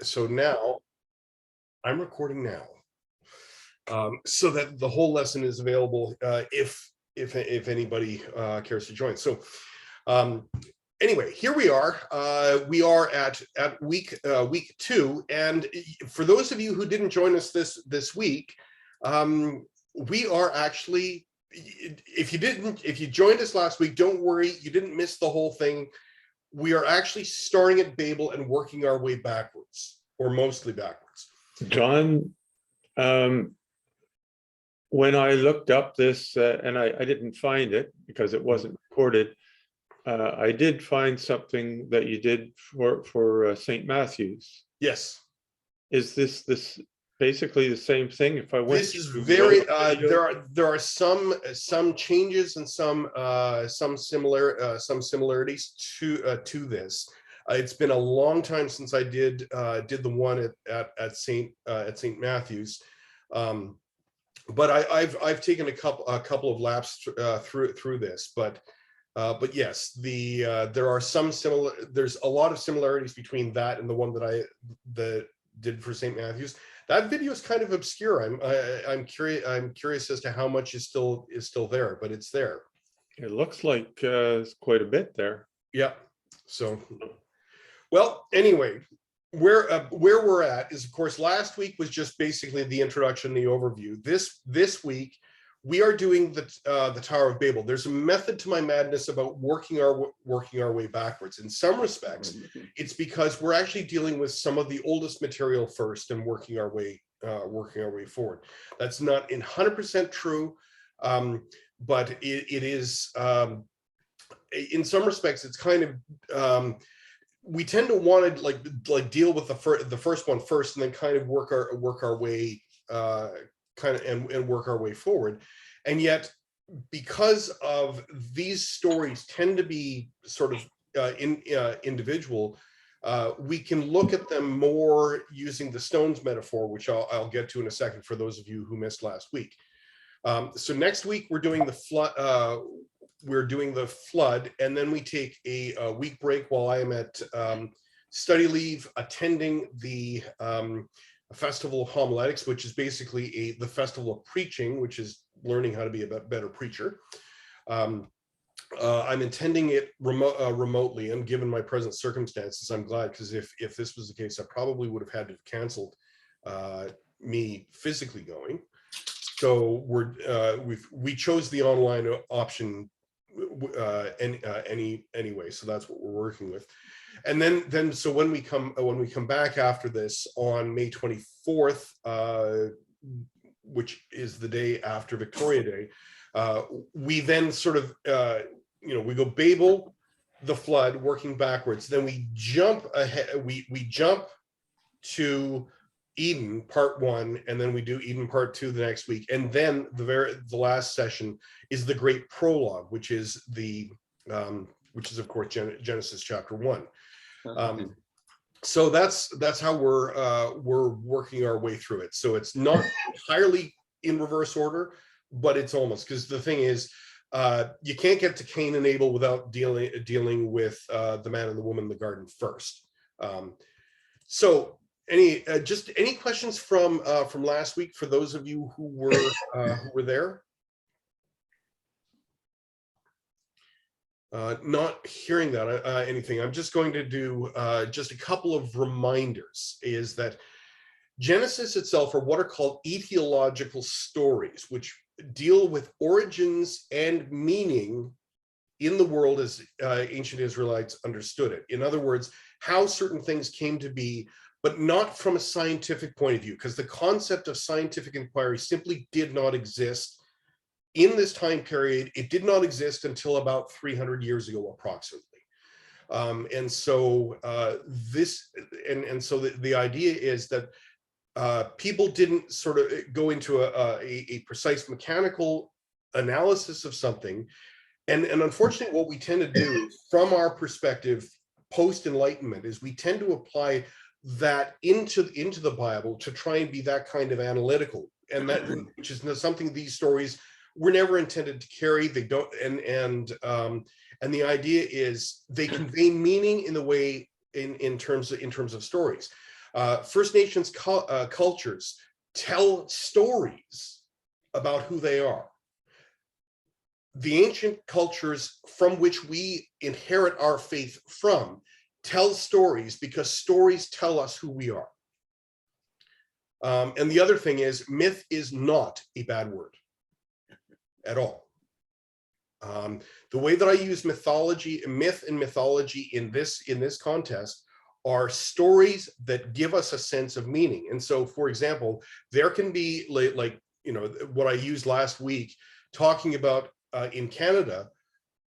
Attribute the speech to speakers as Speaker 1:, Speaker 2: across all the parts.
Speaker 1: So now I'm recording now, so that the whole lesson is available if anybody cares to join. So anyway, here we are. We are at week 2, and for those of you who didn't join us this week, we are actually. If you joined us last week, don't worry, you didn't miss the whole thing. We are actually starting at Babel and working our way backwards, or mostly backwards.
Speaker 2: John, when I looked up this, and I didn't find it because it wasn't recorded, I did find something that you did for St. Matthew's.
Speaker 1: Yes.
Speaker 2: Is this basically the same thing? If I went,
Speaker 1: this is very there are some changes and some similarities to this. It's been a long time since I did the one at St. Matthew's, but I've taken a couple of laps through this, but yes, there are there's a lot of similarities between that and the one that I did for St. Matthew's. That video is kind of obscure. I'm curious as to how much is still there, but it's there.
Speaker 2: It looks like it's quite a bit there.
Speaker 1: Yeah. So, well, anyway, where we're at is, of course, last week was just basically the introduction, the overview. This week we are doing the Tower of Babel. There's a method to my madness about working our way backwards. In some respects, it's because we're actually dealing with some of the oldest material first and working our way forward. That's not 100% true, but it is. In some respects, it's kind of. We tend to want to like deal with the first one first, and then kind of work our way. And work our way forward. And yet, because of these stories tend to be sort of individual, we can look at them more using the stones metaphor, which I'll get to in a second for those of you who missed last week. So next week we're doing the flood. And then we take a week break while I am at study leave, attending the Festival of Homiletics, which is basically the festival of preaching, which is learning how to be a better preacher. I'm attending it remotely, and given my present circumstances, I'm glad, because if this was the case, I probably would have had to have canceled me physically going. So we chose the online option anyway, so that's what we're working with. And then so when we come back after this on May 24th, which is the day after Victoria Day, we then sort of we go Babel, the flood, working backwards. Then we jump ahead. We jump to Eden Part 1, and then we do Eden Part 2 the next week. And then the last session is the great prologue, which is of course Genesis chapter 1. So that's how we're working our way through it. So it's not entirely in reverse order, but it's almost, because the thing is, you can't get to Cain and Abel without dealing with the man and the woman in the garden first. So any questions from last week for those of you who were there? Not hearing that anything. I'm just going to do just a couple of reminders. Is that Genesis itself are what are called etiological stories, which deal with origins and meaning in the world as ancient Israelites understood it. In other words, how certain things came to be, but not from a scientific point of view, because the concept of scientific inquiry simply did not exist in this time period. It did not exist until about 300 years ago, approximately. And so the idea is that people didn't sort of go into a precise mechanical analysis of something. And unfortunately, what we tend to do from our perspective post-Enlightenment is we tend to apply that into the Bible to try and be that kind of analytical, and that which is something these stories were never intended to carry. They don't, and the idea is they convey meaning in the way in terms of stories. First Nations cultures tell stories about who they are. The ancient cultures from which we inherit our faith from tell stories because stories tell us who we are. And the other thing is, myth is not a bad word at all. The way that I use mythology, myth and mythology in this contest are stories that give us a sense of meaning. And so, for example, there can be like you know, what I used last week, talking about in Canada,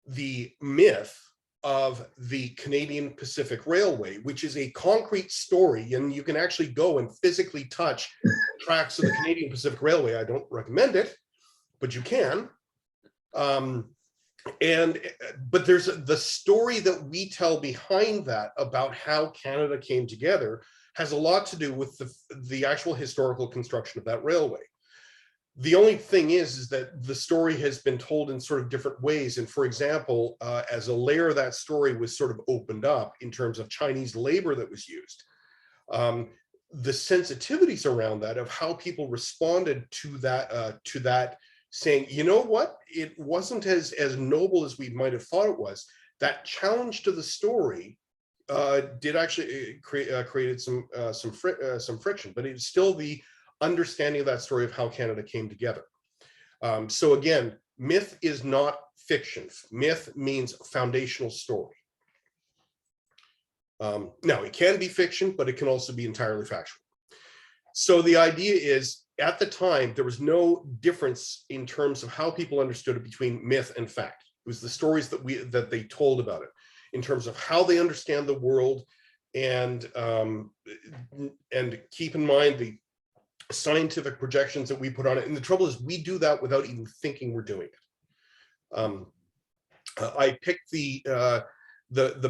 Speaker 1: the myth of the Canadian Pacific Railway, which is a concrete story, and you can actually go and physically touch tracks of the Canadian Pacific Railway. I don't recommend it, but you can. But there's the story that we tell behind that about how Canada came together has a lot to do with the actual historical construction of that railway. The only thing is that the story has been told in sort of different ways. And for example, as a layer of that story was sort of opened up in terms of Chinese labor that was used, the sensitivities around that of how people responded to that, saying, you know what, it wasn't as noble as we might have thought it was. That challenge to the story did actually created some friction, but it's still the understanding of that story of how Canada came together. So again, myth is not fiction. Myth means foundational story. Now, it can be fiction, but it can also be entirely factual. So the idea is, at the time, there was no difference in terms of how people understood it between myth and fact. It was the stories that they told about it, in terms of how they understand the world, and keep in mind the scientific projections that we put on it. And the trouble is, we do that without even thinking we're doing it. I picked the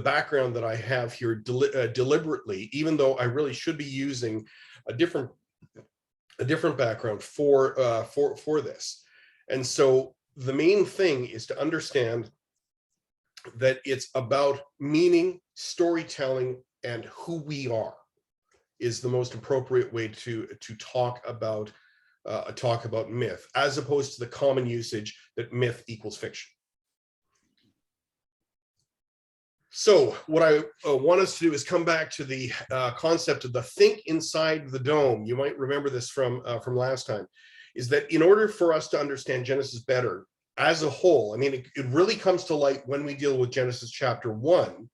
Speaker 1: background that I have here deliberately, even though I really should be using a different background for this. And so the main thing is to understand that it's about meaning, storytelling, and who we are is the most appropriate way to talk about myth, as opposed to the common usage that myth equals fiction. So what I want us to do is come back to the concept of the think inside the dome. You might remember this from last time, is that in order for us to understand Genesis better as a whole, I mean, it really comes to light when we deal with Genesis chapter 1,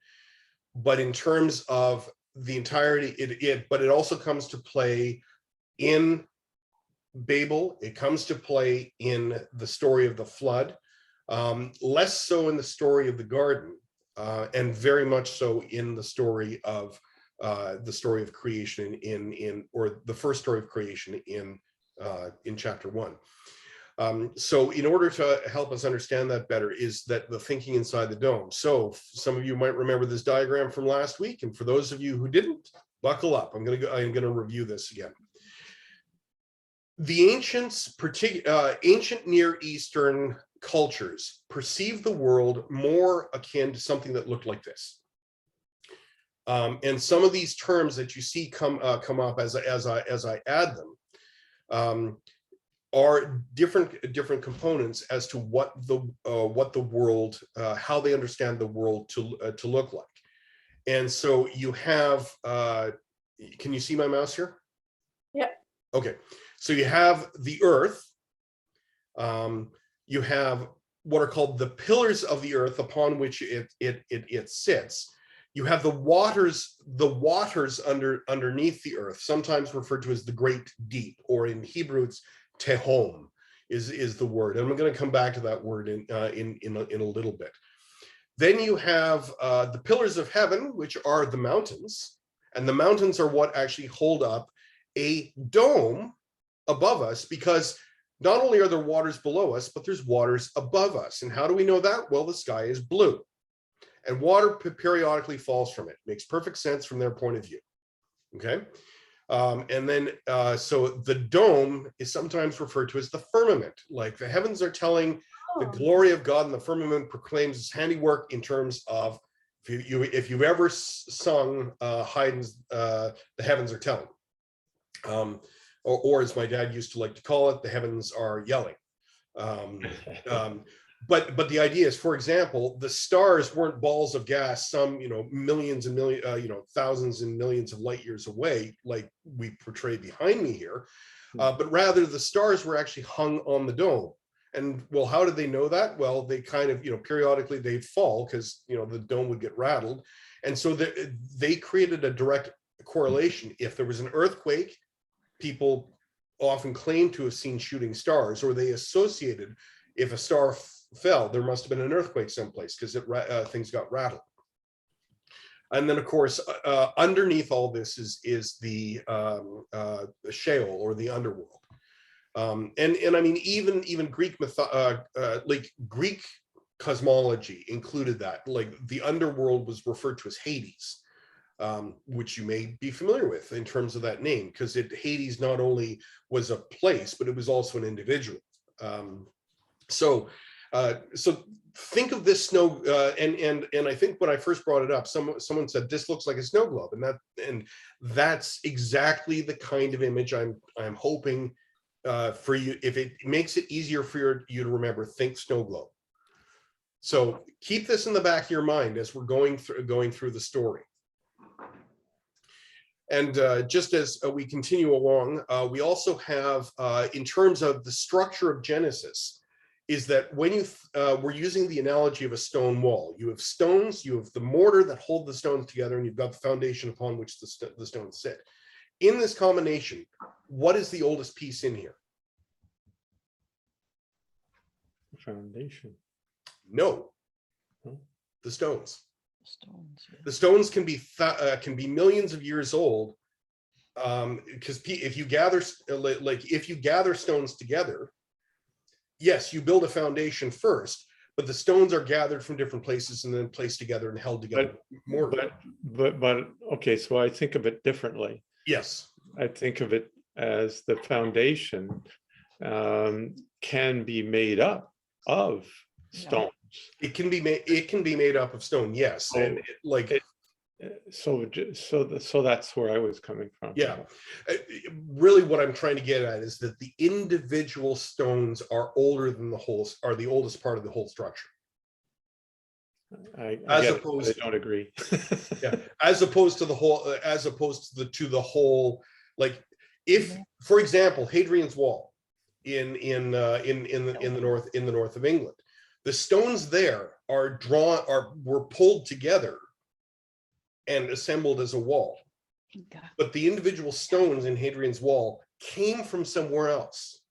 Speaker 1: but in terms of the entirety, but it also comes to play in Babel. It comes to play in the story of the flood, less so in the story of the garden, and very much so in the story of creation or the first story of creation in chapter 1. So in order to help us understand that better is that the thinking inside the dome. So some of you might remember this diagram from last week, and for those of you who didn't, buckle up. I'm going to review this again. The ancient Near Eastern cultures perceived the world more akin to something that looked like this. And some of these terms that you see come up as I add them are different components as to what the world, how they understand the world to look like. And so you have, can you see my mouse here?
Speaker 3: Yeah.
Speaker 1: Okay, so you have the earth. You have what are called the pillars of the earth upon which it sits. You have the waters underneath the earth, sometimes referred to as the great deep, or in Hebrew it's tehom is the word. And I'm going to come back to that word in a little bit. Then you have the pillars of heaven, which are the mountains, and the mountains are what actually hold up a dome above us, because not only are there waters below us, but there's waters above us. And how do we know that? Well, the sky is blue, and water periodically falls from it. Makes perfect sense from their point of view. Okay. And then, so the dome is sometimes referred to as the firmament, like the heavens are telling the glory of God, and the firmament proclaims his handiwork in terms of if you've ever sung Haydn's The Heavens Are Telling, or as my dad used to like to call it, the heavens are yelling. But the idea is, for example, the stars weren't balls of gas, some, millions and millions, thousands and millions of light years away, like we portray behind me here. But rather the stars were actually hung on the dome. And well, how did they know that? Well, they kind of, periodically they'd fall because, the dome would get rattled. And so they created a direct correlation. If there was an earthquake, people often claim to have seen shooting stars, or they associated, if a star fell, there must have been an earthquake someplace because things got rattled. And then, of course, underneath all this is the Sheol, or the underworld. And I mean, even Greek Greek cosmology included that. Like the underworld was referred to as Hades, which you may be familiar with in terms of that name, because Hades not only was a place, but it was also an individual. So think of this snow, and I think when I first brought it up, someone said this looks like a snow globe, and that's exactly the kind of image I'm hoping for you. If it makes it easier for you to remember, think snow globe. So keep this in the back of your mind as we're going through the story. And just as we continue along, we also have, in terms of the structure of Genesis, is that when we're using the analogy of a stone wall. You have stones, you have the mortar that hold the stones together, and you've got the foundation upon which the stones sit. In this combination, what is the oldest piece in here?
Speaker 2: Foundation.
Speaker 1: No, the stones.
Speaker 3: Yeah.
Speaker 1: The stones can be millions of years old, because if you gather stones together, yes, you build a foundation first, but the stones are gathered from different places and then placed together and held together.
Speaker 2: But okay, so I think of it differently.
Speaker 1: Yes,
Speaker 2: I think of it as the foundation can be made up of stones.
Speaker 1: it can be made up of stone. Yes, and
Speaker 2: so that's where I was coming from.
Speaker 1: Yeah, really what I'm trying to get at is that the individual stones are older than are the oldest part of the whole structure.
Speaker 2: I don't agree.
Speaker 1: Yeah, as opposed to the whole, like if, for example, Hadrian's Wall in the north of England, the stones there were pulled together and assembled as a wall. But the individual stones in Hadrian's Wall came from somewhere else.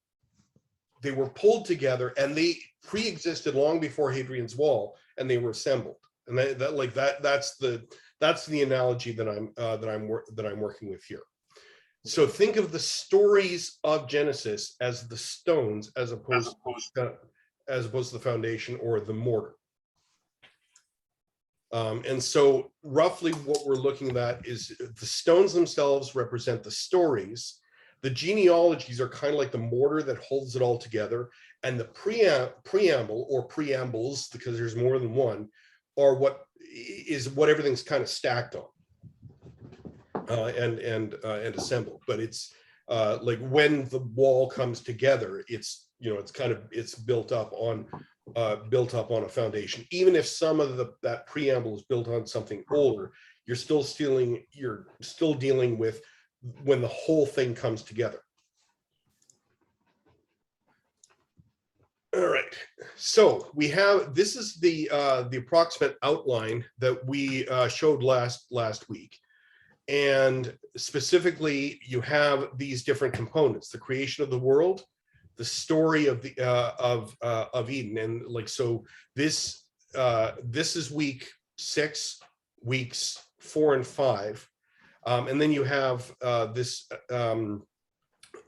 Speaker 1: They were pulled together and they pre-existed long before Hadrian's Wall, and they were assembled. And that's the analogy that I'm working with here. So think of the stories of Genesis as the stones, as opposed to the foundation or the mortar. And so roughly what we're looking at is the stones themselves represent the stories. The genealogies are kind of like the mortar that holds it all together. And the preamble or preambles, because there's more than one, are what everything's kind of stacked on and assembled. But it's like when the wall comes together, it's built up on a foundation. Even if some of that preamble is built on something older, you're still dealing with when the whole thing comes together. All right, so this is the approximate outline that we showed last week. And specifically, you have these different components: the creation of the world, the story of Eden, and so this is week 6, weeks 4 and 5, and then you have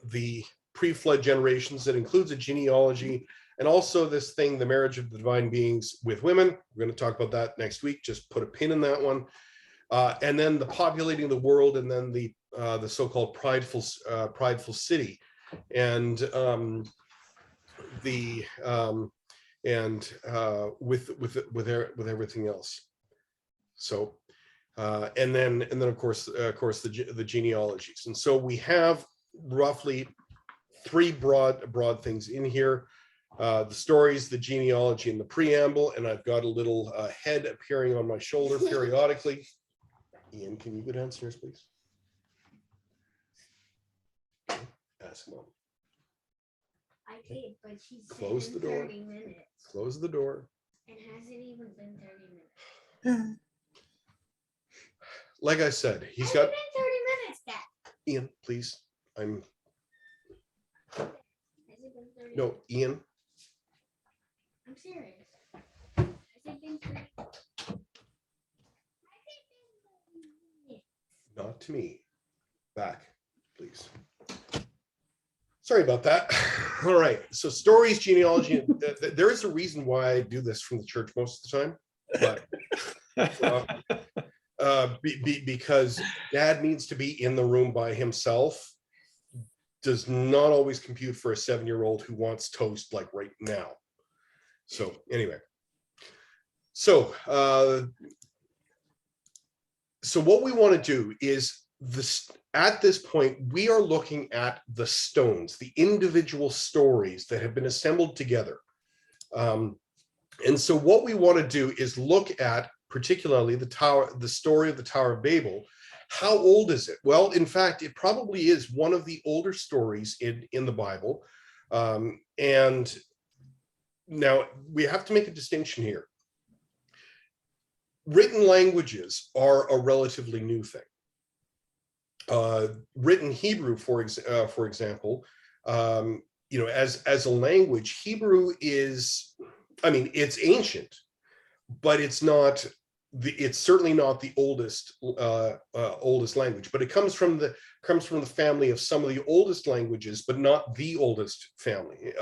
Speaker 1: the pre-flood generations that includes a genealogy, and also this thing, the marriage of the divine beings with women. We're going to talk about that next week. Just put a pin in that one, and then the populating the world, and then the so-called prideful city. And with everything else. So, and then of course the genealogies. And so we have roughly three broad things in here. The stories, the genealogy, and the preamble. And I've got a little head appearing on my shoulder periodically. Ian, can you go downstairs, please? Ask Mom.
Speaker 3: I did, but she said
Speaker 1: Close the door.
Speaker 3: 30 minutes.
Speaker 1: Close the door.
Speaker 3: It hasn't even been 30 minutes.
Speaker 1: Like I said, he's
Speaker 3: It's
Speaker 1: got
Speaker 3: been 30 minutes, Dad.
Speaker 1: Ian, please. I'm
Speaker 3: Has it been 30
Speaker 1: no
Speaker 3: minutes?
Speaker 1: Ian.
Speaker 3: I'm serious. Has it been 30 minutes?
Speaker 1: Not to me. Back, please. Sorry about that. All right. So stories, genealogy. There is a reason why I do this from the church most of the time, but because Dad needs to be in the room by himself. Does not always compute for a 7-year-old who wants toast like right now. So anyway, so what we want to do is this. At this point, we are looking at the stones, the individual stories that have been assembled together. And so what we want to do is look at particularly the story of the Tower of Babel. How old is it? Well, in fact, it probably is one of the older stories in the Bible. And now we have to make a distinction here. Written languages are a relatively new thing. Written Hebrew, for example, as a language, Hebrew is, I mean, it's ancient, but it's certainly not the oldest language. But it comes from the family of some of the oldest languages, but not the oldest family.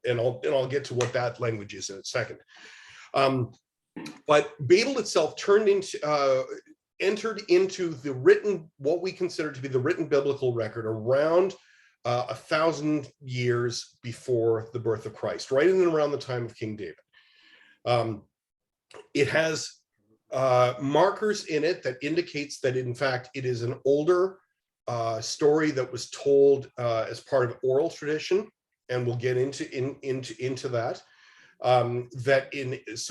Speaker 1: And I'll get to what that language is in a second. But Babel itself entered into the written, what we consider to be the written biblical record around 1,000 years before the birth of Christ, right in and around the time of King David. It has markers in it that indicates that in fact it is an older story that was told as part of oral tradition, and we'll get into that. So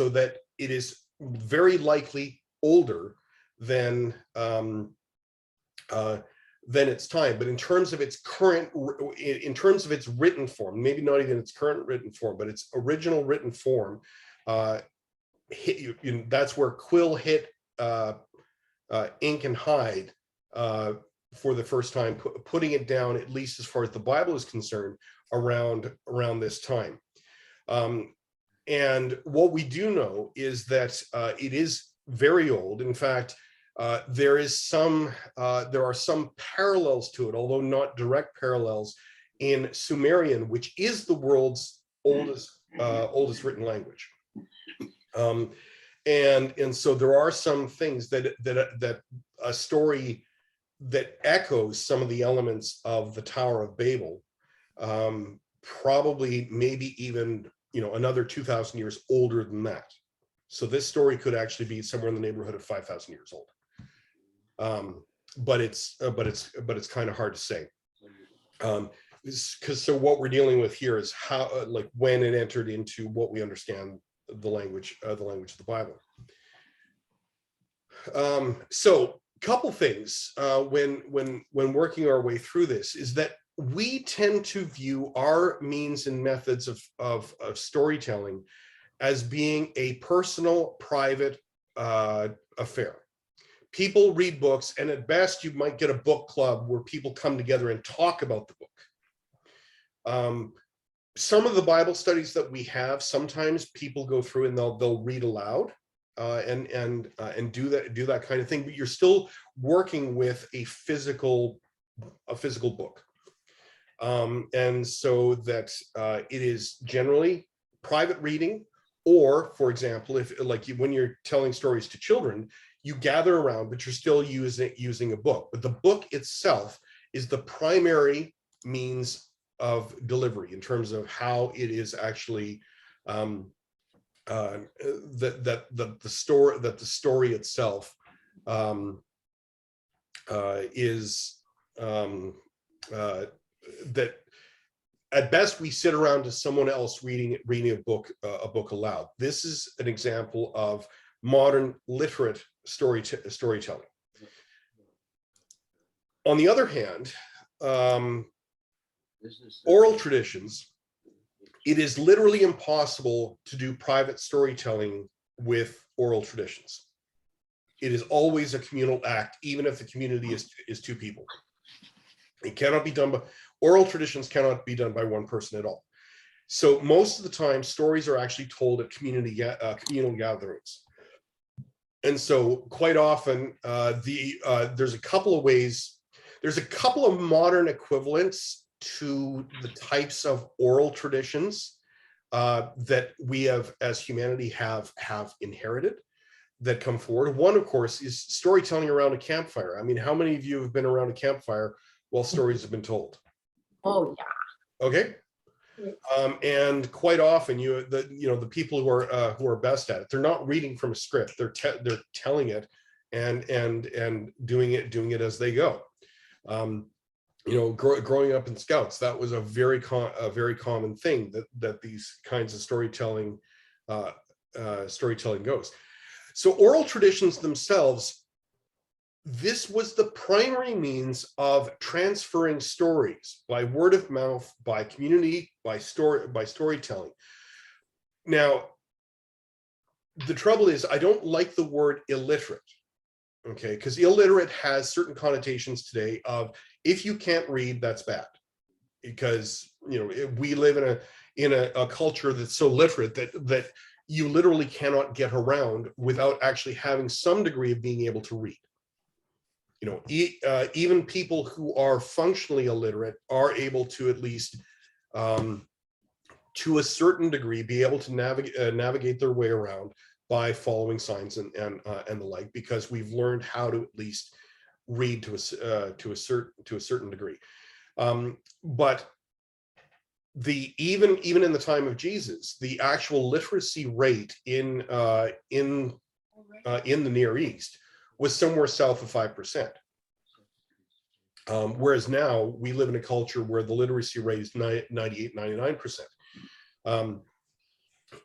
Speaker 1: that it is very likely older than its time, but in terms of its written form, maybe not even its current written form, but its original written form, that's where Quill hit ink and hide for the first time, putting it down, at least as far as the Bible is concerned, around this time. And what we do know is that it is very old. In fact, there are some parallels to it, although not direct parallels, in Sumerian, which is the world's oldest written language. And so there are some things that a story that echoes some of the elements of the Tower of Babel, probably maybe even another 2,000 years older than that. So this story could actually be somewhere in the neighborhood of 5,000 years old. But it's kind of hard to say. So what we're dealing with here is how, when it entered into what we understand the language of the Bible. So a couple things when working our way through this is that we tend to view our means and methods of storytelling as being a personal, private affair. People read books, and at best you might get a book club where people come together and talk about the book. Some of the Bible studies that we have, sometimes people go through and they'll read aloud and do that kind of thing, but you're still working with a physical book. And so that it is generally private reading, or, for example, if when you're telling stories to children, you gather around, but you're still using a book. But the book itself is the primary means of delivery in terms of how it is actually the story itself is that at best we sit around to someone else reading a book aloud. This is an example of modern literate storytelling. On the other hand, oral traditions, it is literally impossible to do private storytelling with oral traditions. It is always a communal act, even if the community is two people. It cannot be done by, oral traditions cannot be done by one person at all. So most of the time, stories are actually told at communal gatherings. And so quite often, there's a couple of ways, there's a couple of modern equivalents to the types of oral traditions that we have, as humanity, have inherited, that come forward. One, of course, is storytelling around a campfire. I mean, how many of you have been around a campfire while stories have been told?
Speaker 4: Oh, yeah.
Speaker 1: Okay. And quite often, the people who are best at it, they're not reading from a script. They're telling it and doing it as they go. Growing up in Scouts, that was a very common thing that these kinds of storytelling goes. So oral traditions themselves, this was the primary means of transferring stories by word of mouth, by community, by storytelling. Now, the trouble is, I don't like the word illiterate, okay? Because illiterate has certain connotations today of, if you can't read, that's bad. Because we live in a culture that's so literate that you literally cannot get around without actually having some degree of being able to read. Even people who are functionally illiterate are able to, at least to a certain degree, be able to navigate their way around by following signs and the like, because we've learned how to at least read to a certain degree. But even in the time of Jesus, the actual literacy rate in the Near East was somewhere south of 5%. Whereas now we live in a culture where the literacy rate is 98, 99%.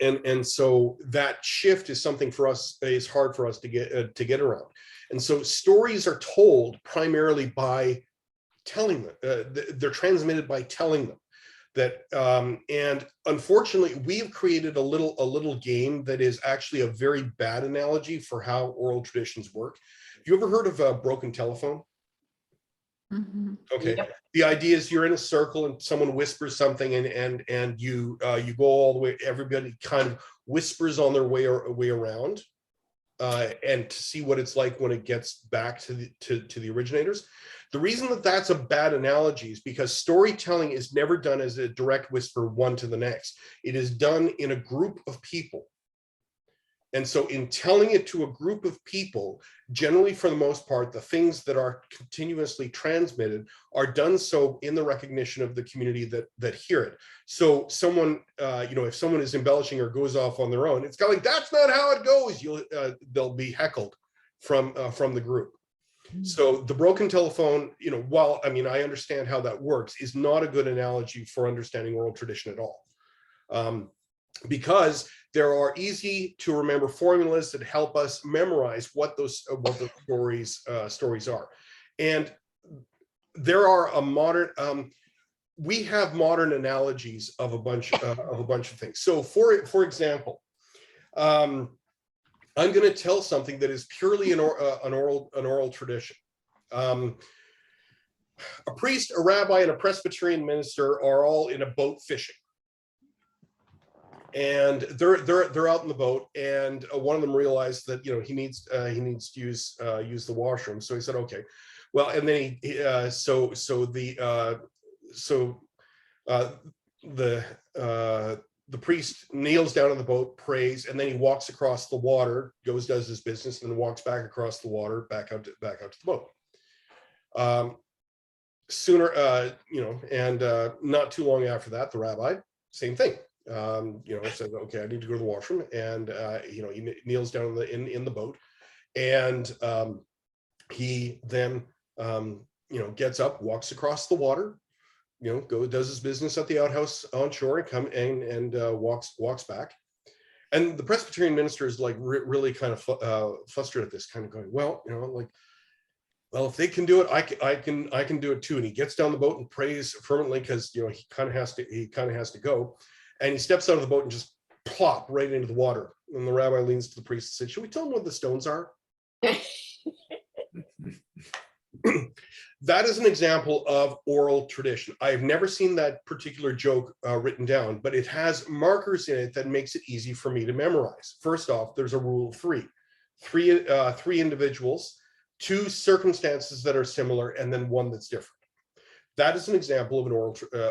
Speaker 1: And so that shift is something for us, is hard for us to get around. And so stories are told primarily by telling them. They're transmitted by telling them. And unfortunately, we've created a little game that is actually a very bad analogy for how oral traditions work. Have you ever heard of a broken telephone?
Speaker 4: Mm-hmm.
Speaker 1: Okay.
Speaker 4: Yep.
Speaker 1: The idea is you're in a circle and someone whispers something, and you go all the way. Everybody kind of whispers on their way around, and to see what it's like when it gets back to the originators. The reason that that's a bad analogy is because storytelling is never done as a direct whisper one to the next. It is done in a group of people. And so in telling it to a group of people, generally, for the most part, the things that are continuously transmitted are done so in the recognition of the community that hear it. So someone, if someone is embellishing or goes off on their own, it's kind of like, that's not how it goes. They'll be heckled from the group. So the broken telephone, while I understand how that works, is not a good analogy for understanding oral tradition at all. Because there are easy to remember formulas that help us memorize what those stories are. And there are we have modern analogies of a bunch of things. So for example, I'm going to tell something that is purely an oral tradition. A priest, a rabbi, and a Presbyterian minister are all in a boat fishing. And they're out in the boat, and one of them realized that he needs to use the washroom. So he said, okay, well, and then the priest kneels down in the boat, prays, and then he walks across the water, does his business, and then walks back across the water, back out to the boat. Not too long after that, the rabbi, same thing. says, okay, I need to go to the washroom. And, he kneels down in the boat, and he then, gets up, walks across the water, does his business at the outhouse on shore, and walks back. And the Presbyterian minister is like really kind of flustered at this, kind of going, well, well, if they can do it, I can do it too. And he gets down the boat and prays fervently, because he kind of has to go. And he steps out of the boat and just plop right into the water. And the rabbi leans to the priest and said, should we tell him what the stones are? That is an example of oral tradition. I've never seen that particular joke written down, but it has markers in it that makes it easy for me to memorize. First off, there's a rule of three individuals, two circumstances that are similar, and then one that's different. That is an example of an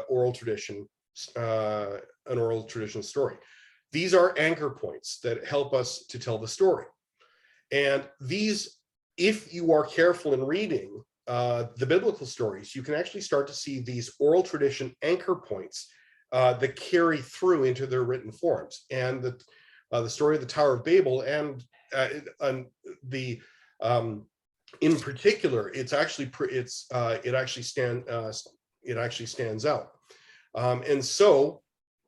Speaker 1: oral tradition story. These are anchor points that help us to tell the story. And these, if you are careful in reading the biblical stories, you can actually start to see these oral tradition anchor points that carry through into their written forms. And the story of the Tower of Babel and in particular, it actually stands out. And so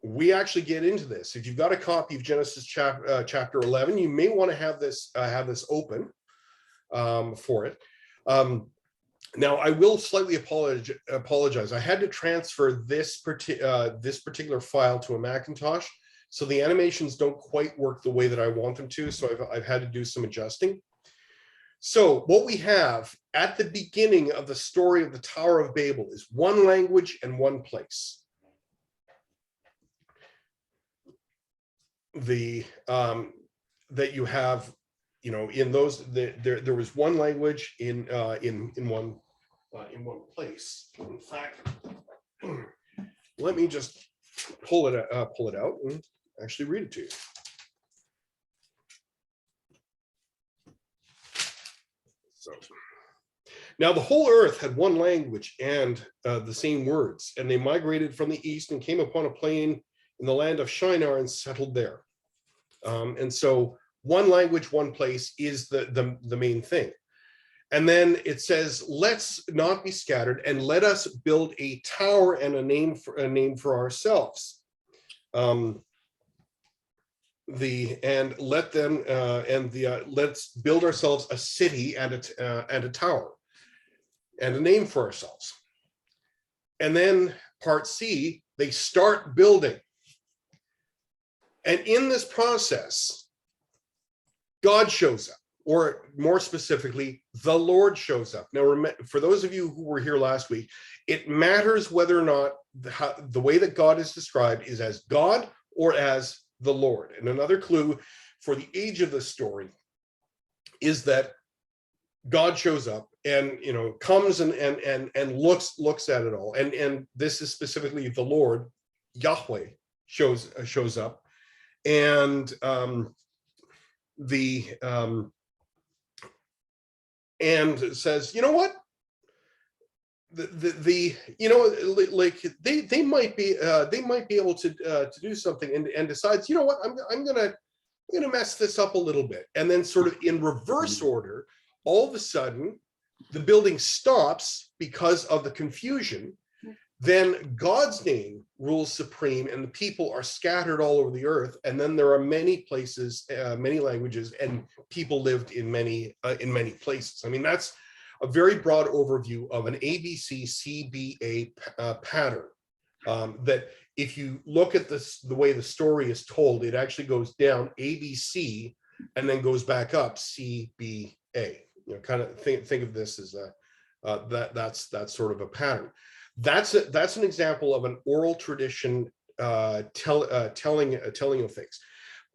Speaker 1: we actually get into this. If you've got a copy of Genesis chapter 11, you may want to have this open for it. Now, I will slightly apologize. I had to transfer this particular file to a Macintosh, so the animations don't quite work the way that I want them to. So I've had to do some adjusting. So what we have at the beginning of the story of the Tower of Babel is one language and one place. That you have, in those, there was one language in one place. In fact, let me just pull it out and actually read it to you. So now the whole earth had one language and the same words, and they migrated from the east and came upon a plain in the land of Shinar and settled there. And so one language, one place is the main thing. And then it says, let's not be scattered, and let us build a tower and a name for ourselves. Let's build ourselves a city and a tower and a name for ourselves. And then part C, they start building. And in this process, God shows up, or more specifically, the Lord shows up. Now, for those of you who were here last week, it matters whether or not the way that God is described is as God or as the Lord. And another clue for the age of the story is that God shows up and comes and looks at it all. And this is specifically the Lord, Yahweh, shows up. And and says, you know what, they might be able to do something, and decides, you know what, I'm gonna mess this up a little bit. And then sort of in reverse order, all of a sudden the building stops because of the confusion. Then God's name rules supreme, and the people are scattered all over the earth. And then there are many places, many languages, and people lived in many places. I mean, that's a very broad overview of an ABC CBA pattern. That if you look at this, the way the story is told, it actually goes down ABC and then goes back up CBA. Kind of think of this as that's sort of a pattern. That's an example of an oral tradition telling of things.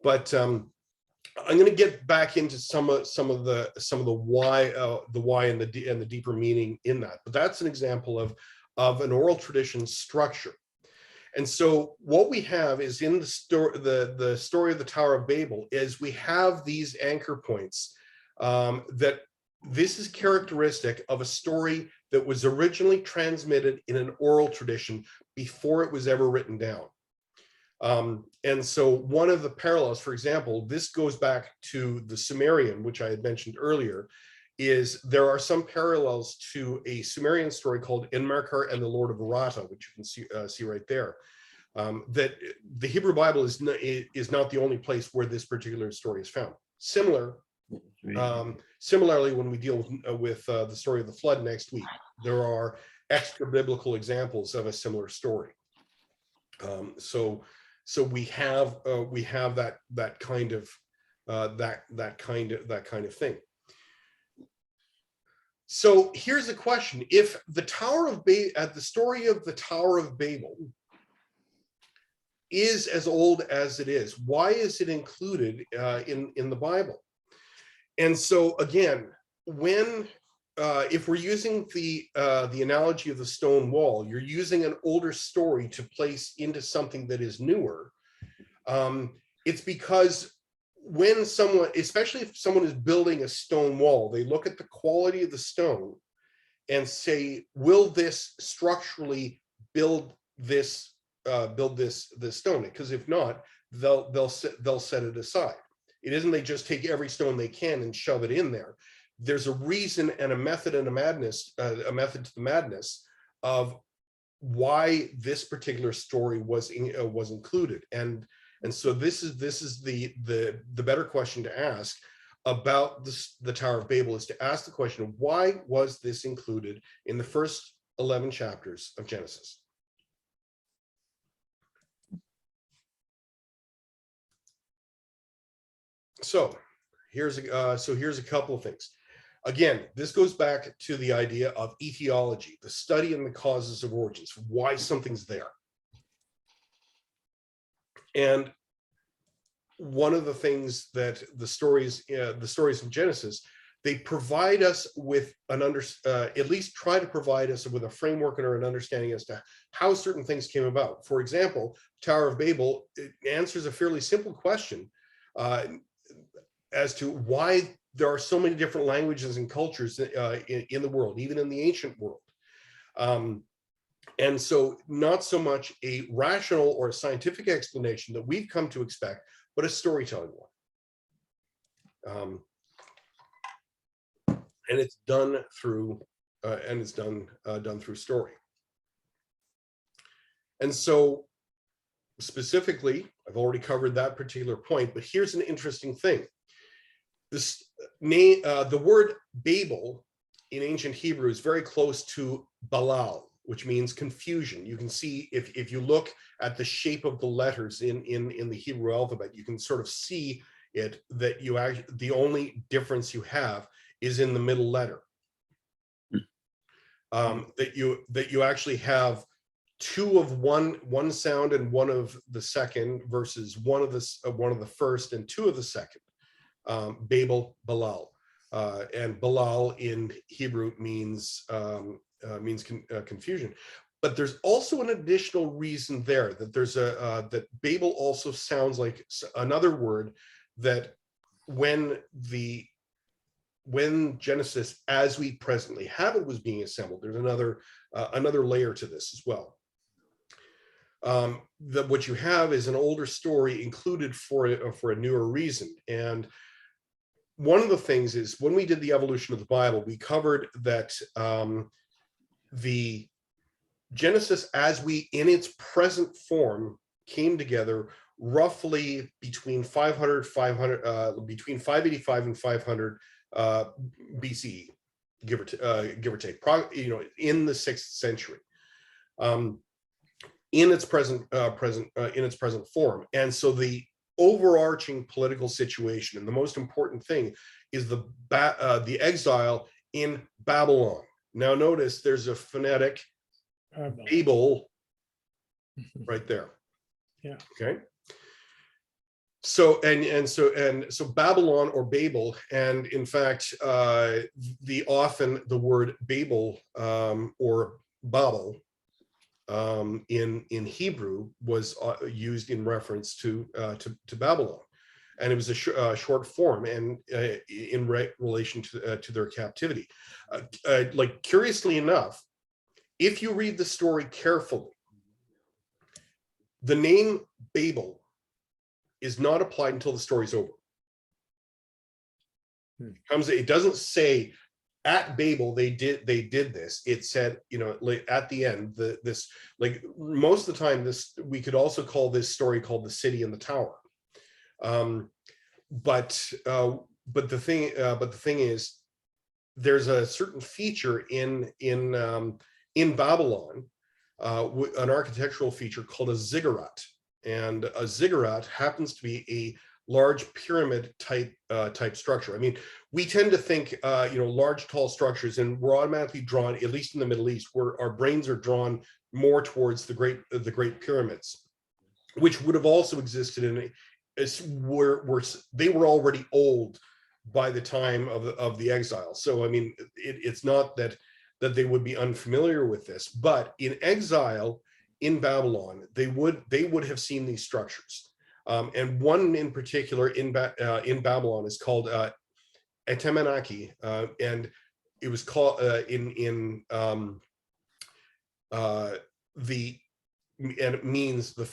Speaker 1: But I'm going to get back into some of the why and the deeper meaning in that. But that's an example of an oral tradition structure. And so what we have is in the story of the Tower of Babel is we have these anchor points that this is characteristic of a story that was originally transmitted in an oral tradition before it was ever written down. And so one of the parallels, for example, this goes back to the Sumerian, which I had mentioned earlier, is there are some parallels to a Sumerian story called Enmerkar and the Lord of Arata, which you can see right there. That the Hebrew Bible is not the only place where this particular story is found. Similarly, when we deal with the story of the flood next week, there are extra biblical examples of a similar story. So we have that kind of thing. So here's a question: if the the story of the Tower of Babel is as old as it is, why is it included in the Bible? And so again, when if we're using the analogy of the stone wall, you're using an older story to place into something that is newer. It's because when someone, especially if someone is building a stone wall, they look at the quality of the stone and say, will this structurally build this stone? Because if not, they'll set it aside. It isn't they just take every stone they can and shove it in there. There's a reason and a method and a method to the madness of why this particular story was included. And so this is the better question to ask about the Tower of Babel, is to ask the question of why was this included in the first 11 chapters of Genesis? So here's a couple of things. Again, this goes back to the idea of etiology, the study and the causes of origins, why something's there. And one of the things that the stories in Genesis, they provide us with at least try to provide us with a framework or an understanding as to how certain things came about. For example, Tower of Babel, it answers a fairly simple question as to why there are so many different languages and cultures in the world, even in the ancient world. And so not so much a rational or a scientific explanation that we've come to expect, but a storytelling one. And it's done through done through story. And so specifically, I've already covered that particular point, but here's an interesting thing. This name, the word Babel in ancient Hebrew is very close to Balal, which means confusion. You can see if you look at the shape of the letters in the Hebrew alphabet, you can sort of see it, that the only difference you have is in the middle letter. That you actually have two of one sound and one of the second versus one of the first and two of the second. Babel, Balal, and Balal in Hebrew means confusion. But there's also an additional reason there, that there's that Babel also sounds like another word that when Genesis as we presently have it was being assembled, there's another layer to this as well. What you have is an older story included for a newer reason. And one of the things is, when we did the evolution of the Bible, we covered that the Genesis as in its present form came together roughly between 585 and 500 BCE, give or take, in the 6th century, in its present form. And so the overarching political situation, and the most important thing, is the exile in Babylon. Now notice there's a phonetic Babel right there.
Speaker 2: Yeah.
Speaker 1: Okay. So so Babylon or Babel, and in fact, often the word Babel or Babel in Hebrew was used in reference to Babylon, and it was a short form, and in relation to their captivity. Like, curiously enough, if you read the story carefully, the name Babel is not applied until the story's over. It doesn't say at Babel they did this. It said, you know, like at the end, this, like most of the time, this, we could also call this story called The City and the Tower. But the thing is, there's a certain feature in Babylon, an architectural feature called a ziggurat, and a ziggurat happens to be a large pyramid type structure. I mean, we tend to think, you know, large, tall structures, and we're automatically drawn, at least in the Middle East, where our brains are drawn more towards the Great Pyramids, which would have also existed in where they were already old by the time of the exile. So, I mean, it's not that they would be unfamiliar with this, but in exile in Babylon, they would have seen these structures. And one in particular in Babylon is called Etemenaki, and it was called and it means the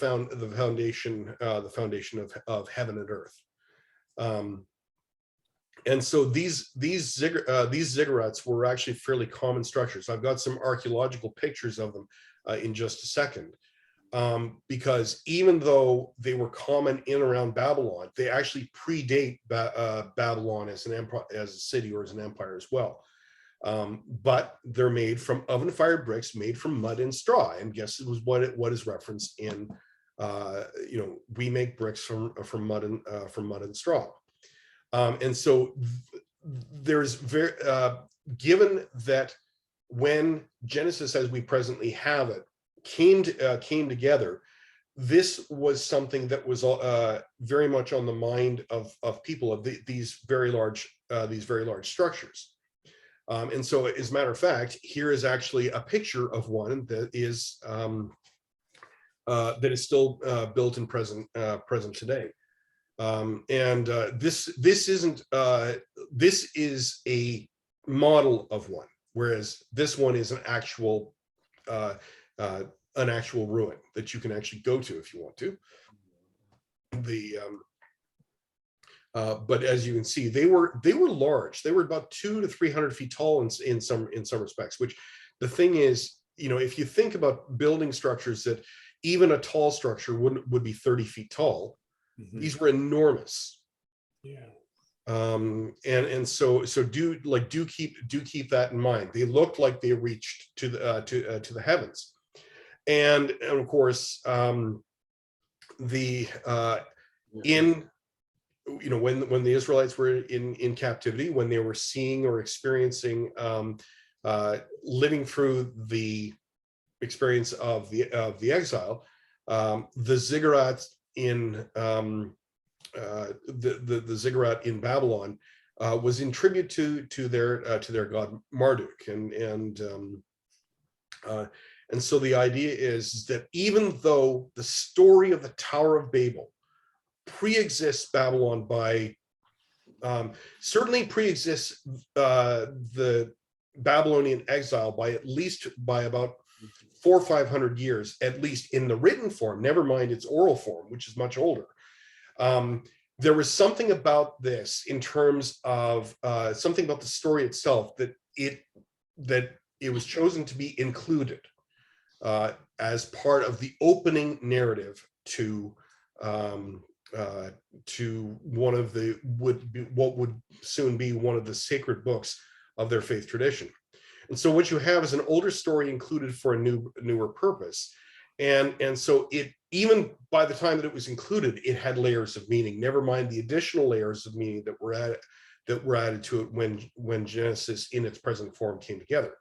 Speaker 1: foundation of heaven and earth. And so these ziggurats were actually fairly common structures. I've got some archaeological pictures of them in just a second. Because even though they were common in around Babylon, they actually predate Babylon as an empire, as a city, or as an empire as well. But they're made from oven-fired bricks, made from mud and straw. And guess it was what is referenced in, you know, we make bricks from mud and straw. And so there's given that when Genesis, as we presently have it, came together, this was something that was very much on the mind of people, of these very large structures. And so, as a matter of fact, here is actually a picture of one that is still built in present today. This is a model of one, whereas this one is an actual ruin that you can actually go to if you want to. But as you can see, they were large. They were about 200 to 300 feet tall in some respects. Which, the thing is, you know, if you think about building structures, that even a tall structure would be 30 feet tall. Mm-hmm. These were enormous. Yeah. And so do keep that in mind. They looked like they reached to the heavens. And of course, when the Israelites were in captivity, when they were seeing or experiencing, living through the experience of the exile, the ziggurats in the ziggurat in Babylon was in tribute to their god Marduk, and so the idea is that even though the story of the Tower of Babel pre-exists Babylon certainly pre-exists the Babylonian exile by about 400 or 500 years, at least in the written form, never mind its oral form, which is much older. There was something about this in terms of something about the story itself that it was chosen to be included as part of the opening narrative to one of what would soon be one of the sacred books of their faith tradition. And so what you have is an older story included for a newer purpose. And so it, even by the time that it was included, it had layers of meaning, never mind the additional layers of meaning that were added to it when Genesis in its present form came together.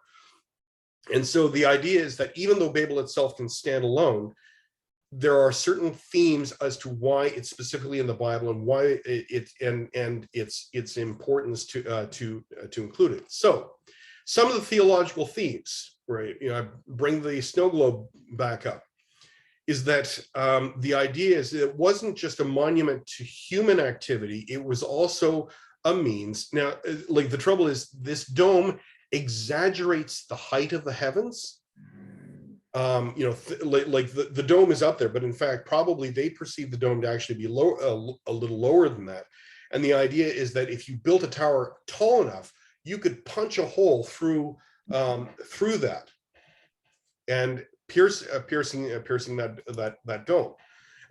Speaker 1: And so the idea is that even though Babel itself can stand alone, there are certain themes as to why it's specifically in the Bible and why its importance to include it. So some of the theological themes, right? You know, I bring the snow globe back up, is that the idea is that it wasn't just a monument to human activity, it was also a means. Now, like, the trouble is, this dome exaggerates the height of the heavens, like the dome is up there, but in fact, probably they perceive the dome to actually be low, a little lower than that. And the idea is that if you built a tower tall enough, you could punch a hole through that and piercing that dome.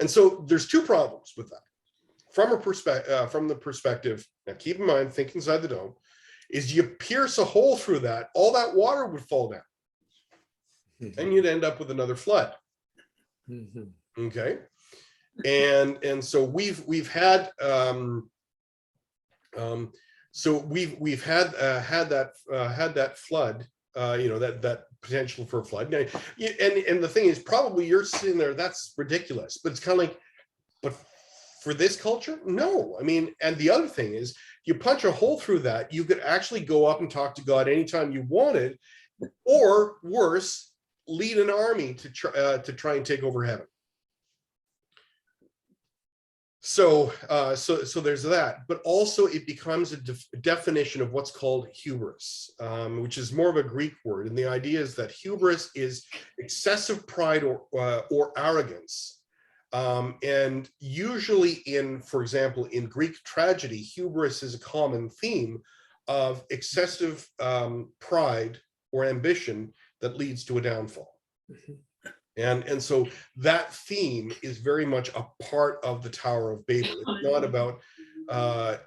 Speaker 1: And so there's two problems with that. From the perspective, now keep in mind, think inside the dome, is you pierce a hole through that, all that water would fall down. And you'd end up with another flood. Okay, and so we've had had that flood, that potential for a flood. Now, and the thing is, probably you're sitting there, that's ridiculous, but it's kind of like, but for this culture, no. I mean, and the other thing is, you punch a hole through that, you could actually go up and talk to God anytime you wanted, or worse, lead an army to try and take over heaven. So there's that, but also it becomes a definition of what's called hubris, which is more of a Greek word, and the idea is that hubris is excessive pride or arrogance, and usually for example, in Greek tragedy, hubris is a common theme of excessive pride or ambition that leads to a downfall. And so that theme is very much a part of the Tower of Babel. It's not about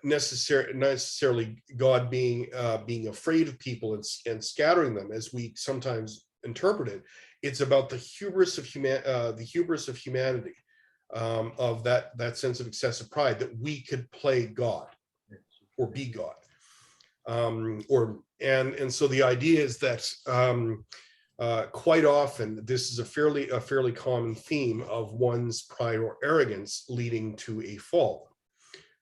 Speaker 1: necessarily God being afraid of people and scattering them, as we sometimes interpret it. It's about the hubris of humanity, of that sense of excessive pride, that we could play God or be God, and so the idea is that quite often this is a fairly common theme of one's pride or arrogance leading to a fall.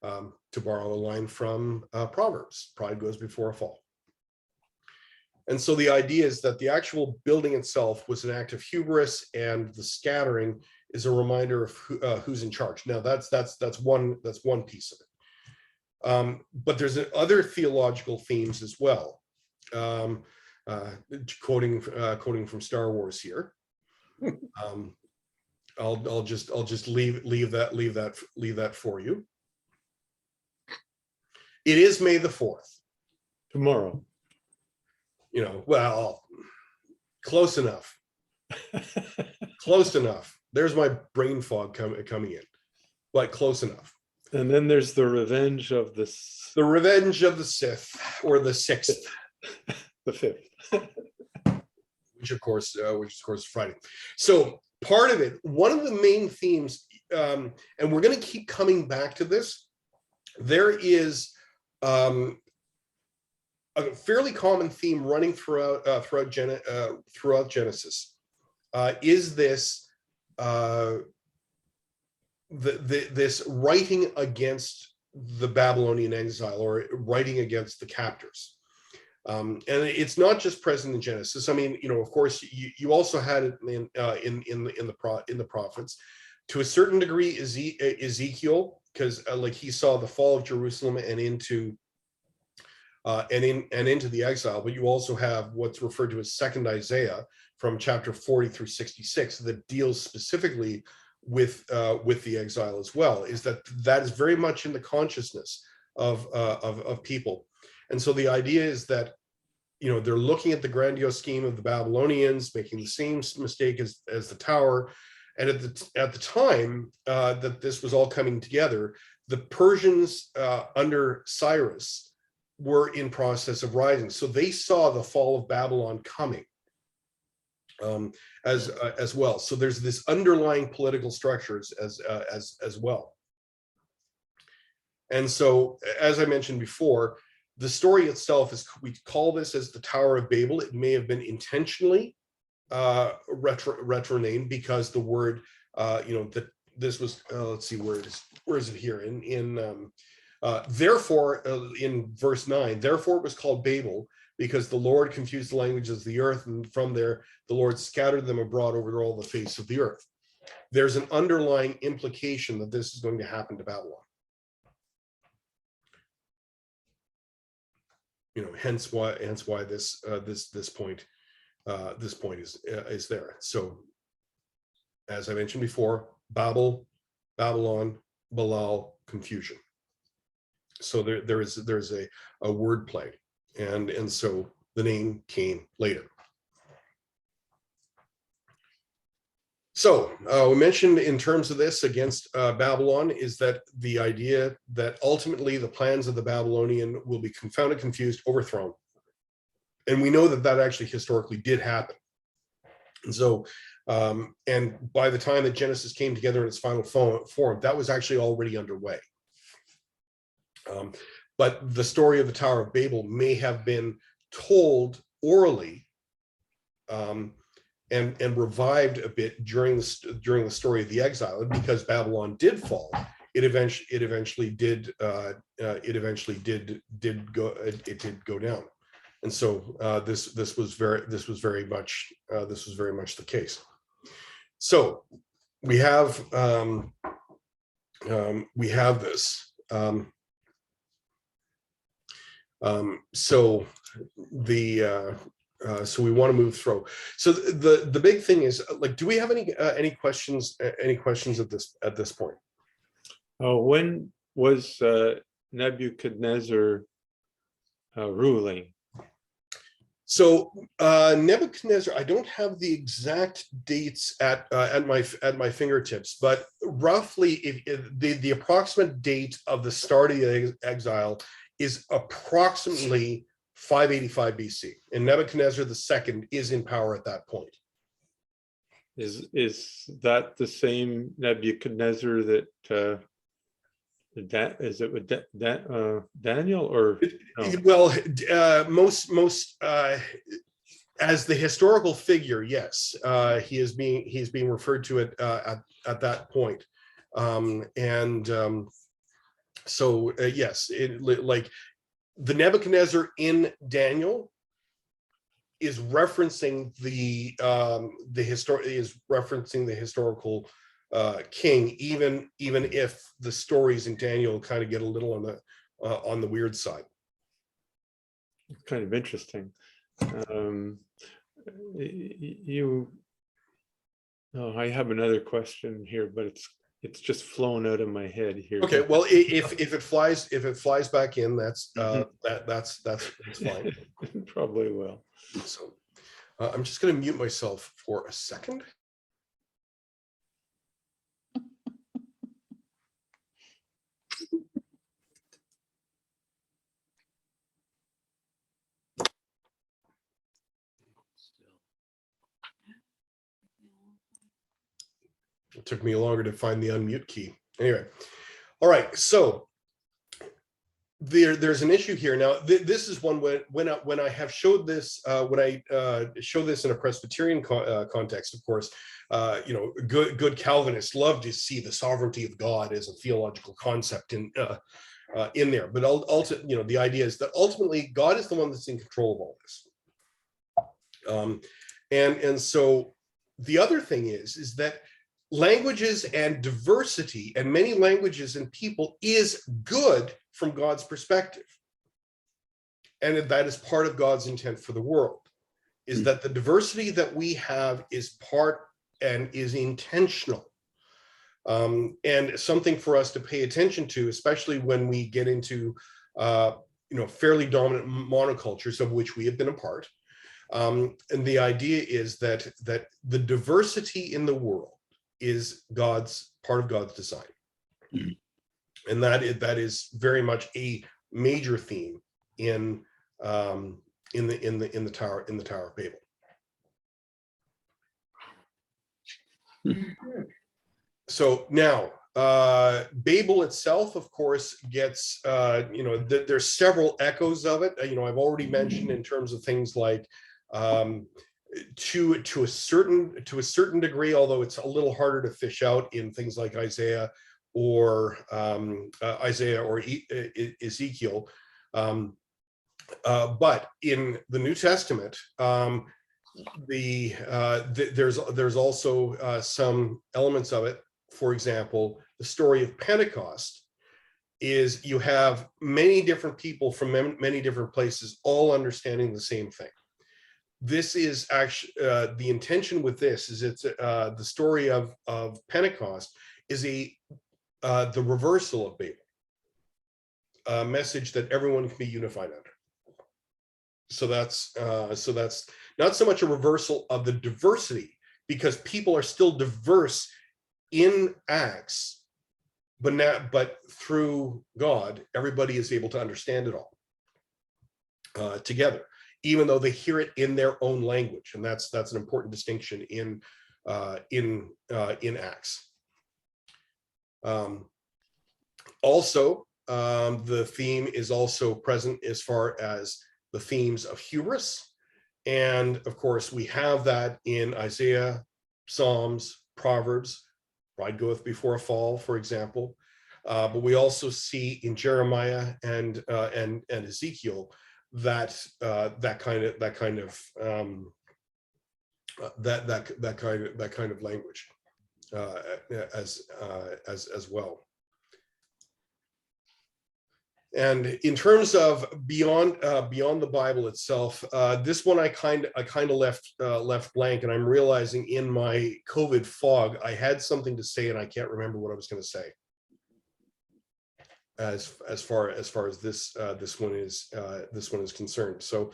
Speaker 1: To borrow a line from Proverbs, pride goes before a fall. And so the idea is that the actual building itself was an act of hubris, and the scattering is a reminder of who's in charge. Now that's one piece of it. But there's other theological themes as well. Quoting from Star Wars here. I'll just leave that for you. It is May the 4th.
Speaker 2: Tomorrow.
Speaker 1: Well, close enough. Close enough. There's my brain fog coming in, but close enough.
Speaker 2: And then there's the revenge of the
Speaker 1: Sith, or the 6th.
Speaker 2: The 5th.
Speaker 1: which of course is Friday. So part of it, one of the main themes, and we're going to keep coming back to this, there is a fairly common theme running throughout Genesis, is this this writing against the Babylonian exile, or writing against the captors. And it's not just present in Genesis. I mean, of course, you also had it in the prophets, to a certain degree. Ezekiel, because like he saw the fall of Jerusalem and into the exile. But you also have what's referred to as Second Isaiah, from chapter 40 through 66, that deals specifically with the exile as well. Is that is very much in the consciousness of people. And so the idea is that, they're looking at the grandiose scheme of the Babylonians, making the same mistake as the tower. And at the time that this was all coming together, the Persians under Cyrus were in process of rising. So they saw the fall of Babylon coming as well. So there's this underlying political structures as well. And so, as I mentioned before, the story itself is, we call this as the Tower of Babel. It may have been intentionally retro-named, because the word, that this was, let's see, where is it here? Therefore, in verse 9, therefore it was called Babel, because the Lord confused the languages of the earth, and from there the Lord scattered them abroad over all the face of the earth. There's an underlying implication that this is going to happen to Babylon. Hence why this point is there. So, as I mentioned before, Babel, Babylon, Balal, confusion. So there's a word play, and so the name came later. So we mentioned in terms of this against Babylon is that the idea that ultimately the plans of the Babylonian will be confounded, confused, overthrown. And we know that that actually historically did happen. And so, and by the time that Genesis came together in its final form, that was actually already underway. But the story of the Tower of Babel may have been told orally and revived a bit during the story of the exile. And because Babylon did fall, it eventually did go down. And so this was very much the case. So we have this. So we want to move through. So the big thing is, like, do we have any questions at this point?
Speaker 2: When was Nebuchadnezzar ruling?
Speaker 1: So Nebuchadnezzar, I don't have the exact dates at my fingertips, but roughly, if the approximate date of the start of the exile is approximately 585 BC, and Nebuchadnezzar II is in power at that point.
Speaker 2: Is that the same Nebuchadnezzar that is it with Daniel or no?
Speaker 1: Well, most as the historical figure, yes, he's being referred to it at that point, so yes, like the Nebuchadnezzar in Daniel is referencing the historical king, even if the stories in Daniel kind of get a little on the weird side.
Speaker 2: It's kind of interesting. I have another question here, but it's just flown out of my head here.
Speaker 1: Okay, well, if it flies back in, that's fine.
Speaker 2: Probably will.
Speaker 1: So I'm just going to mute myself for a second. It took me longer to find the unmute key. Anyway, all right. So there's an issue here now. This is one when I have showed this when I show this in a Presbyterian context. Of course, good Calvinists love to see the sovereignty of God as a theological concept in there. But ultimately, the idea is that ultimately God is the one that's in control of all this. And so the other thing is that languages and diversity and many languages and people is good from God's perspective. And that is part of God's intent for the world, is that the diversity that we have is part and is intentional. And something for us to pay attention to, especially when we get into fairly dominant monocultures, of which we have been a part. And the idea is that the diversity in the world is part of God's design. And that is very much a major theme in the Tower of Babel. So now Babel itself, of course, gets there's several echoes of it. I've already mentioned in terms of things like to a certain degree, although it's a little harder to fish out in things like Isaiah or Ezekiel, but in the New Testament, there's also some elements of it. For example, the story of Pentecost is you have many different people from many different places all understanding the same thing. this is actually the intention with this is it's the story of Pentecost is the reversal of Babel, a message that everyone can be unified under. So that's not so much a reversal of the diversity, because people are still diverse in Acts, but through God, everybody is able to understand it all together, even though they hear it in their own language, and that's an important distinction in Acts. Also, the theme is also present as far as the themes of hubris, and of course we have that in Isaiah, Psalms, Proverbs. Pride goeth before a fall, for example, but we also see in Jeremiah and Ezekiel that kind of language as well. And in terms of beyond the Bible itself, this one I kind of left blank, and I'm realizing in my COVID fog I had something to say and I can't remember what I was going to say. As far as this one is concerned, so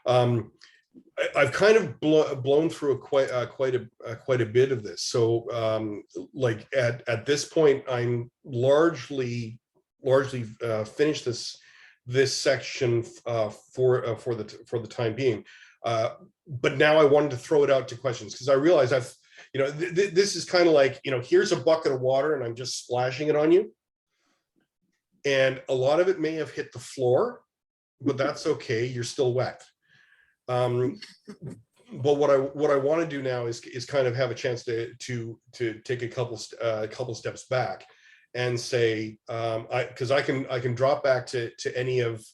Speaker 1: I've kind of blown through quite a bit of this. So like at this point, I'm largely finished this section for the time being. But now I wanted to throw it out to questions, because I realize this is kind of like, here's a bucket of water and I'm just splashing it on you. And a lot of it may have hit the floor, but that's okay. You're still wet. But what I want to do now is kind of have a chance to take a couple steps back and say, because I can drop back to any of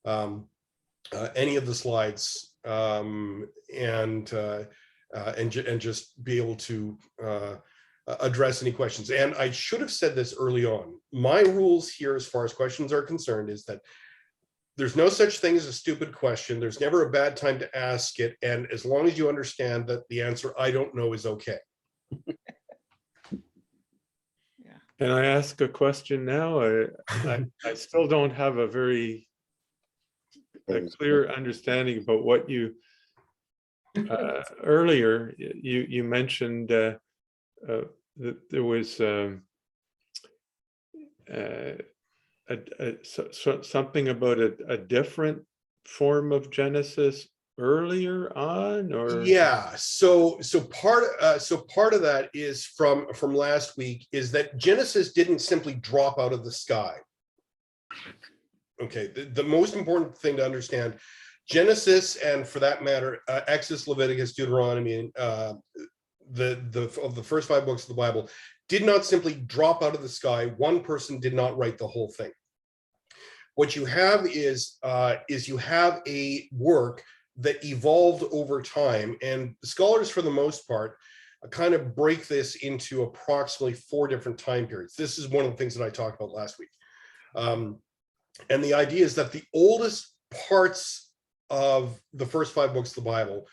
Speaker 1: the slides and just be able to address any questions. And I should have said this early on. My rules here, as far as questions are concerned, is that there's no such thing as a stupid question. There's never a bad time to ask it. And as long as you understand that the answer "I don't know" is okay.
Speaker 2: Can I ask a question now? I still don't have a very clear understanding about what you earlier you mentioned that there was something about a different form of Genesis earlier on, or
Speaker 1: yeah. So part of that is from last week, is that Genesis didn't simply drop out of the sky. Okay, the most important thing to understand, Genesis, and for that matter, Exodus, Leviticus, Deuteronomy, the first 5 books of the Bible did not simply drop out of the sky. One person did not write the whole thing. What you have is you have a work that evolved over time, and scholars, for the most part, kind of break this into approximately 4 different time periods. This is one of the things that I talked about last week. And the idea is that the oldest parts of the first 5 books of the Bible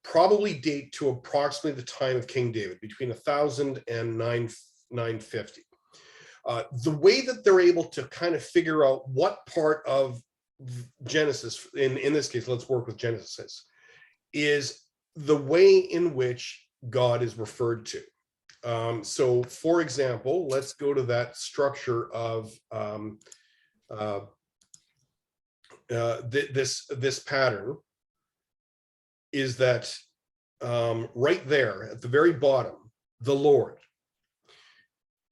Speaker 1: probably date to approximately the time of King David, between 1000 and 950. The way that they're able to kind of figure out what part of Genesis, in this case, let's work with Genesis, is the way in which God is referred to. So, for example, let's go to that structure of this pattern. Is that right there at the very bottom, the Lord.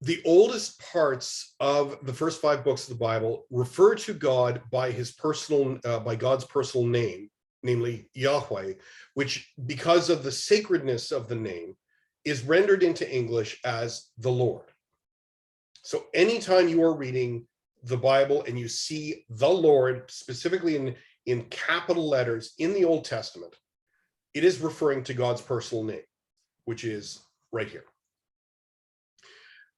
Speaker 1: The oldest parts of the first 5 books of the Bible refer to God by by God's personal name, namely Yahweh, which, because of the sacredness of the name, is rendered into English as the Lord. So anytime you are reading the Bible and you see the Lord, specifically in capital letters in the Old Testament, it is referring to God's personal name, which is right here.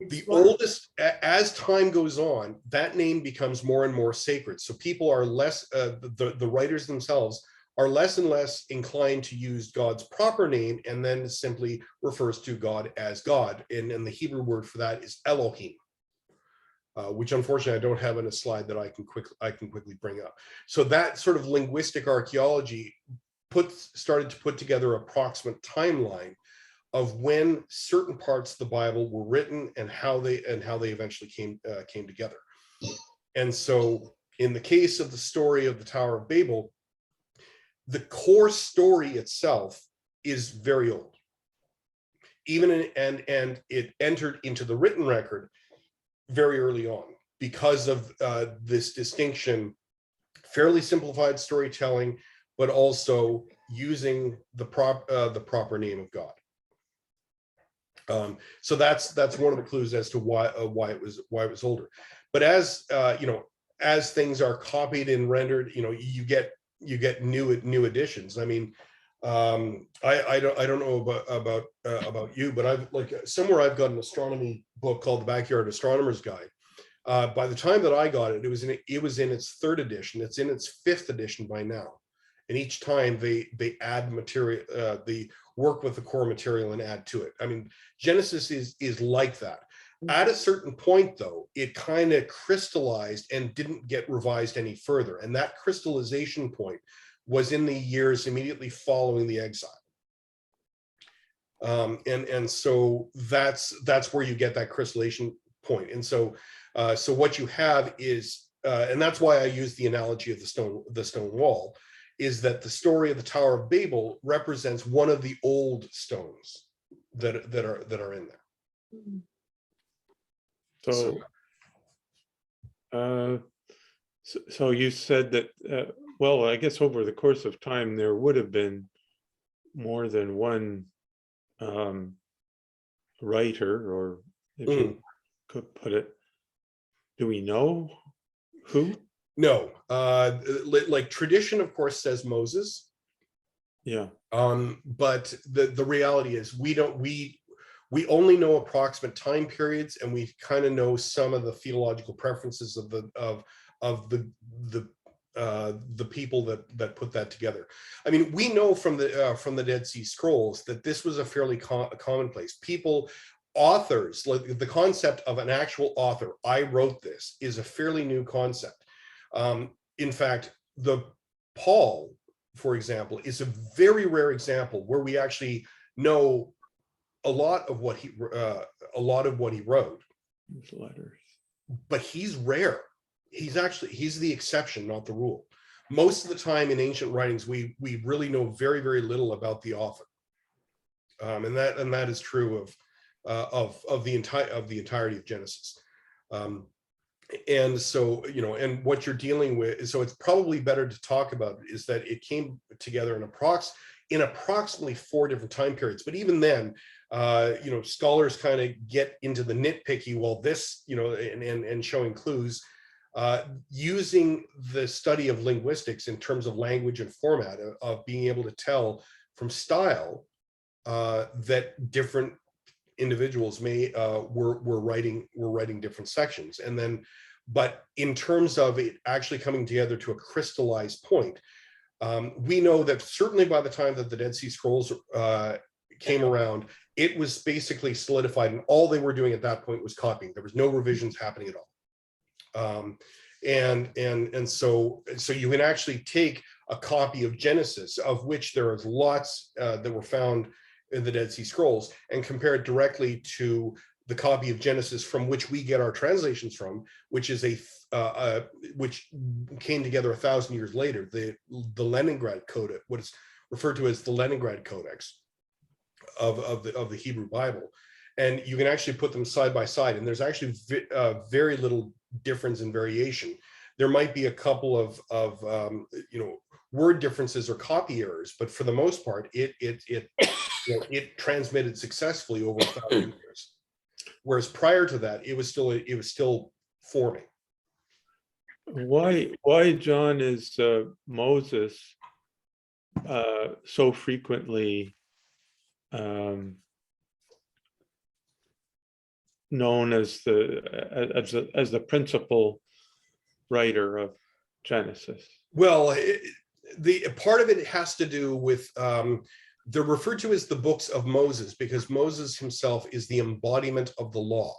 Speaker 1: The oldest, as time goes on, that name becomes more and more sacred. So people are less, the writers themselves are less and less inclined to use God's proper name, and then simply refers to God as God. And the Hebrew word for that is Elohim, which unfortunately I don't have in a slide that I can quickly bring up. So that sort of linguistic archaeology started to put together an approximate timeline of when certain parts of the Bible were written and how they eventually came together. And so in the case of the story of the Tower of Babel, the core story itself is very old. And it entered into the written record very early on because of this distinction, fairly simplified storytelling, but also using the proper name of God. So that's one of the clues as to why it was older. But as as things are copied and rendered, you get new additions. I mean, I don't know about you, but I've somewhere I've got an astronomy book called The Backyard Astronomer's Guide. By the time that I got it, it was in its third edition. It's in its fifth edition by now. And each time they add material, they work with the core material and add to it. I mean, Genesis is like that. At a certain point, though, it kind of crystallized and didn't get revised any further. And that crystallization point was in the years immediately following the exile. And so that's where you get that crystallization point. And so so what you have is, and that's why I use the analogy of the stone wall, is that the story of the Tower of Babel represents one of the old stones that are in there.
Speaker 2: So you said that, well, I guess over the course of time, there would have been more than one writer, or if you could put it, do we know who?
Speaker 1: No, like tradition, of course, says Moses.
Speaker 2: Yeah.
Speaker 1: But the reality is we only know approximate time periods, and we kind of know some of the theological preferences of the people that put that together. I mean, we know from the Dead Sea Scrolls that this was a fairly commonplace. Authors, like the concept of an actual author, I wrote this, is a fairly new concept. In fact, Paul, for example, is a very rare example where we actually know a lot of what he wrote.
Speaker 2: His letters.
Speaker 1: But he's rare. He's the exception, not the rule. Most of the time in ancient writings, we really know very, very little about the author, and that is true of the entirety of Genesis. And so, and what you're dealing with, so it's probably better to talk about is that it came together in approximately 4 different time periods. But even then, scholars kind of get into the nitpicky, well, this, and showing clues, using the study of linguistics in terms of language and format, of being able to tell from style that different individuals were writing different sections. And then, but in terms of it actually coming together to a crystallized point, we know that certainly by the time that the Dead Sea Scrolls came around, it was basically solidified, and all they were doing at that point was copying. There was no revisions happening at all. And so you can actually take a copy of Genesis, of which there is lots that were found in the Dead Sea Scrolls, and compare it directly to the copy of Genesis from which we get our translations from, which is which came together 1,000 years later, the Leningrad Codex, what is referred to as the Leningrad Codex of the Hebrew Bible. And you can actually put them side by side, and there's actually very little difference in variation. There might be a couple of word differences or copy errors, but for the most part, it transmitted successfully over 1,000 years. Whereas prior to that, it was still forming.
Speaker 2: Why, John, is Moses so frequently known as the principal writer of Genesis?
Speaker 1: Well, the part of it has to do with they're referred to as the books of Moses because Moses himself is the embodiment of the law.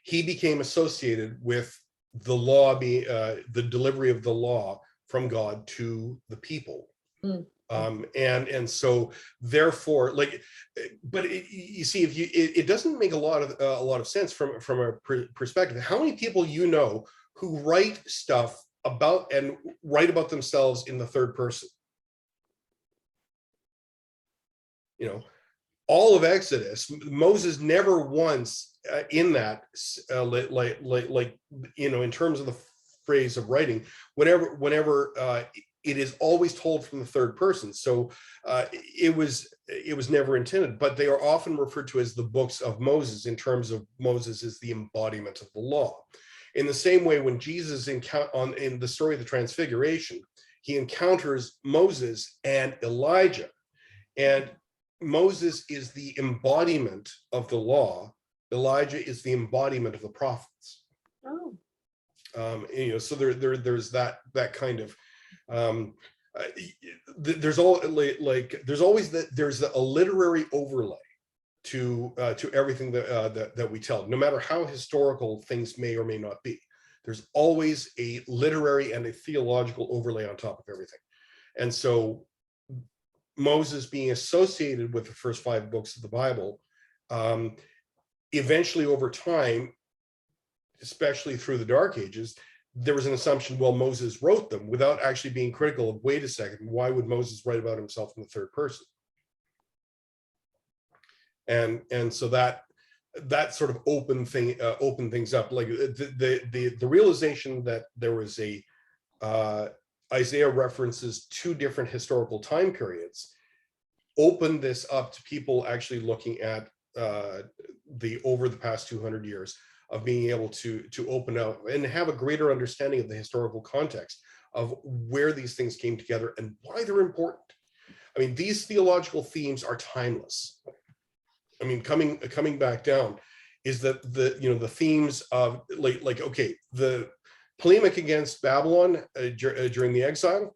Speaker 1: He became associated with the law, being the delivery of the law from God to the people. And so therefore, like, but you see, if it doesn't make a lot of sense from a perspective. How many people you know who write stuff about and write about themselves in the third person? You know, all of Exodus, Moses never once in that, like you know, in terms of the phrase of writing, whenever it is always told from the third person. So it was never intended, but they are often referred to as the books of Moses in terms of Moses is the embodiment of the law. In the same way, when Jesus in the story of the Transfiguration, he encounters Moses and Elijah, and Moses is the embodiment of the law. Elijah is the embodiment of the prophets.
Speaker 4: Oh.
Speaker 1: You know, so there's that kind of there's all like there's always there's a literary overlay to everything that we tell, no matter how historical things may or may not be. There's always a literary and a theological overlay on top of everything. And so Moses being associated with the first 5 books of the Bible, eventually over time, especially through the Dark Ages, there was an assumption, well, Moses wrote them, without actually being critical of, wait a second, why would Moses write about himself in the third person? And so that sort of opened things up, like the realization that there was a Isaiah references 2 different historical time periods, opened this up to people actually looking at over the past 200 years of being able to open up and have a greater understanding of the historical context of where these things came together and why they're important. I mean, these theological themes are timeless. I mean, coming back down is that the themes of like okay, the polemic against Babylon during the exile,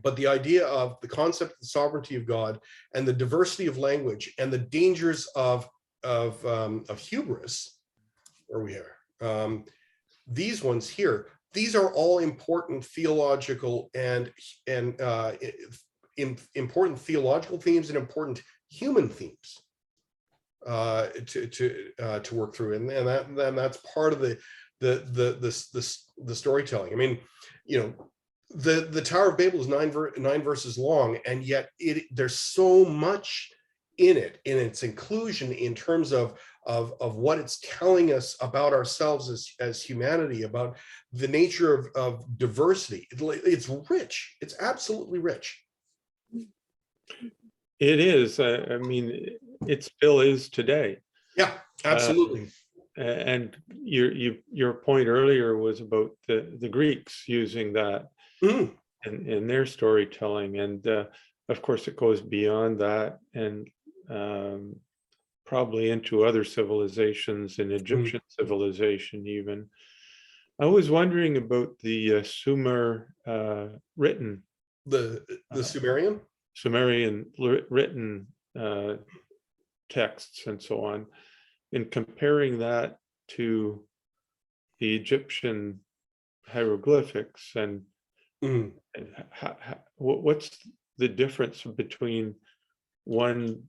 Speaker 1: but the idea of the concept of the sovereignty of God and the diversity of language and the dangers of hubris, where we are, these ones here, these are all important theological and important theological themes and important human themes to work through, and that's part of the storytelling. I mean, you know, the Tower of Babel is 9 verses long, and yet there's so much in it, in its inclusion, in terms of what it's telling us about ourselves as humanity, about the nature of diversity. It's rich. It's absolutely rich.
Speaker 2: It is. I mean, it still is today.
Speaker 1: Yeah, absolutely.
Speaker 2: And your point earlier was about the Greeks using that in their storytelling, and of course it goes beyond that, and probably into other civilizations, and Egyptian civilization even. I was wondering about the Sumer written,
Speaker 1: the
Speaker 2: Sumerian written texts and so on, and comparing that to the Egyptian hieroglyphics, and what's the difference between one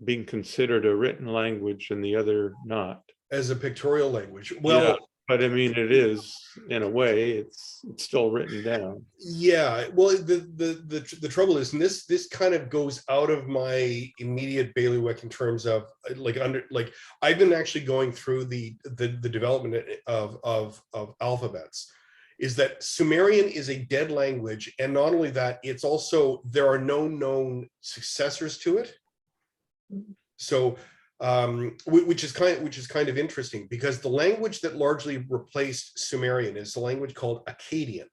Speaker 2: being considered a written language and the other not? As
Speaker 1: a pictorial language. Well, yeah,
Speaker 2: but I mean, it is, in a way, it's still written down.
Speaker 1: Yeah, well, the trouble is, and this kind of goes out of my immediate bailiwick in terms of like I've been actually going through the development of alphabets, is that Sumerian is a dead language, and not only that, it's also, there are no known successors to it. So which is kind of interesting, because the language that largely replaced Sumerian is a language called Akkadian,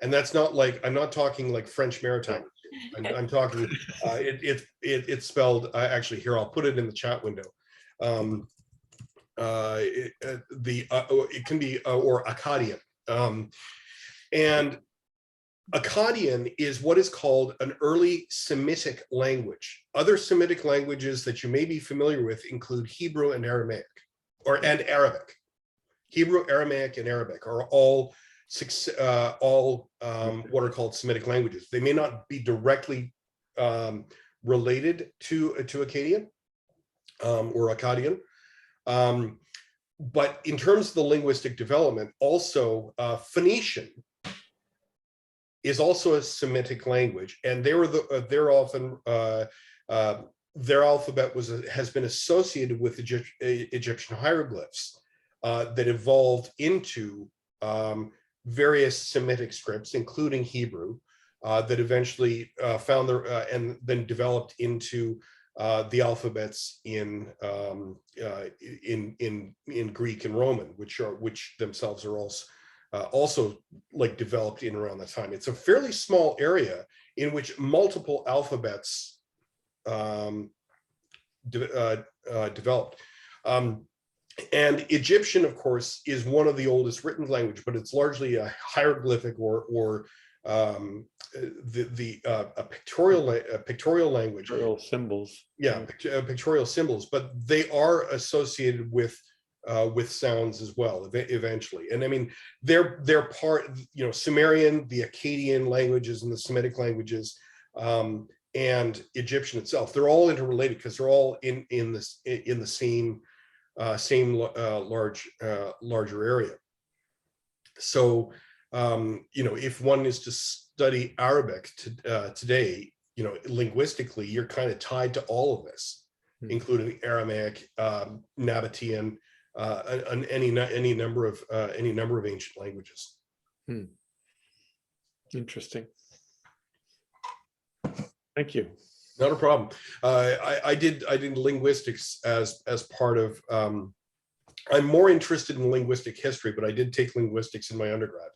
Speaker 1: and that's not like, I'm not talking like French Maritime. I'm talking it's spelled actually, here, I'll put it in the chat window. It can be or Akkadian, and Akkadian is what is called an early Semitic language. Other Semitic languages that you may be familiar with include Hebrew and Aramaic, and Arabic. Hebrew, Aramaic, and Arabic are all what are called Semitic languages. They may not be directly related to Akkadian or Akkadian, but in terms of the linguistic development, also Phoenician is also a Semitic language, and they're often their alphabet has been associated with Egyptian hieroglyphs that evolved into various Semitic scripts, including Hebrew, that eventually found their and then developed into the alphabets in Greek and Roman, which themselves are also like developed in around that time. It's a fairly small area in which multiple alphabets developed. And Egyptian, of course, is one of the oldest written language, but it's largely a hieroglyphic or a pictorial language.
Speaker 2: Pictorial symbols.
Speaker 1: Yeah, pictorial symbols, but they are associated with sounds as well eventually. And I mean, they're part, Sumerian, the Akkadian languages and the Semitic languages, and Egyptian itself. They're all interrelated because they're all in the same larger area. So if one is to study Arabic today, linguistically, you're kind of tied to all of this, including Aramaic, Nabatean, and any number of ancient languages.
Speaker 2: Interesting. Thank you.
Speaker 1: Not a problem. I did linguistics as part of. I'm more interested in linguistic history, but I did take linguistics in my undergrad.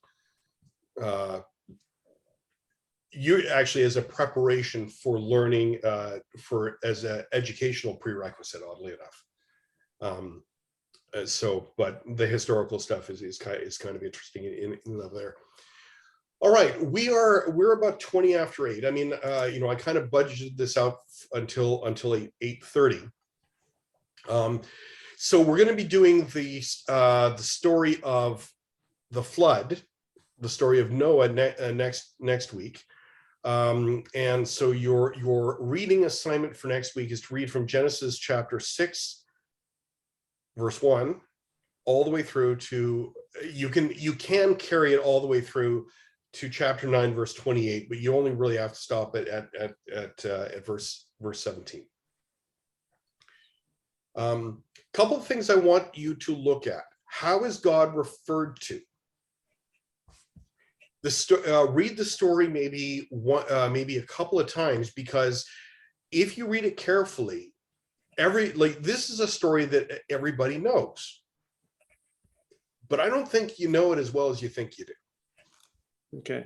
Speaker 1: You actually, as a preparation for learning, as an educational prerequisite, oddly enough. But the historical stuff is kind of interesting in there. All right, we're about 20 after 8. I mean, I kind of budgeted this out until 8:30. So we're going to be doing the story of the flood, the story of Noah next week. And so your reading assignment for next week is to read from Genesis chapter 6, verse 1, all the way through to, you can carry it all the way through to chapter 9, verse 28, but you only really have to stop at verse 17. Couple of things I want you to look at. How is God referred to? Read the story maybe a couple of times, because if you read it carefully, this is a story that everybody knows, but I don't think you know it as well as you think you do. Okay.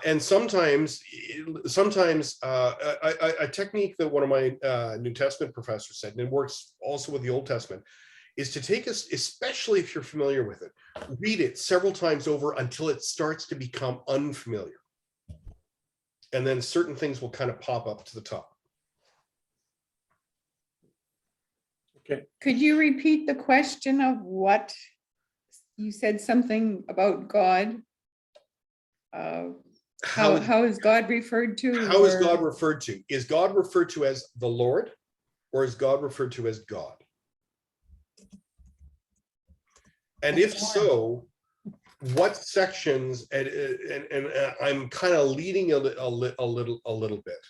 Speaker 1: And sometimes a technique that one of my New Testament professors said, and it works also with the Old Testament, is to take us, especially if you're familiar with it, read it several times over until it starts to become unfamiliar. And then certain things will kind of pop up to the top. Okay.
Speaker 5: Could you repeat the question of what you said? Something about God. How is God referred to?
Speaker 1: How is God referred to? Is God referred to as the Lord, or is God referred to as God? And if so, what sections? And I'm kind of leading a little bit.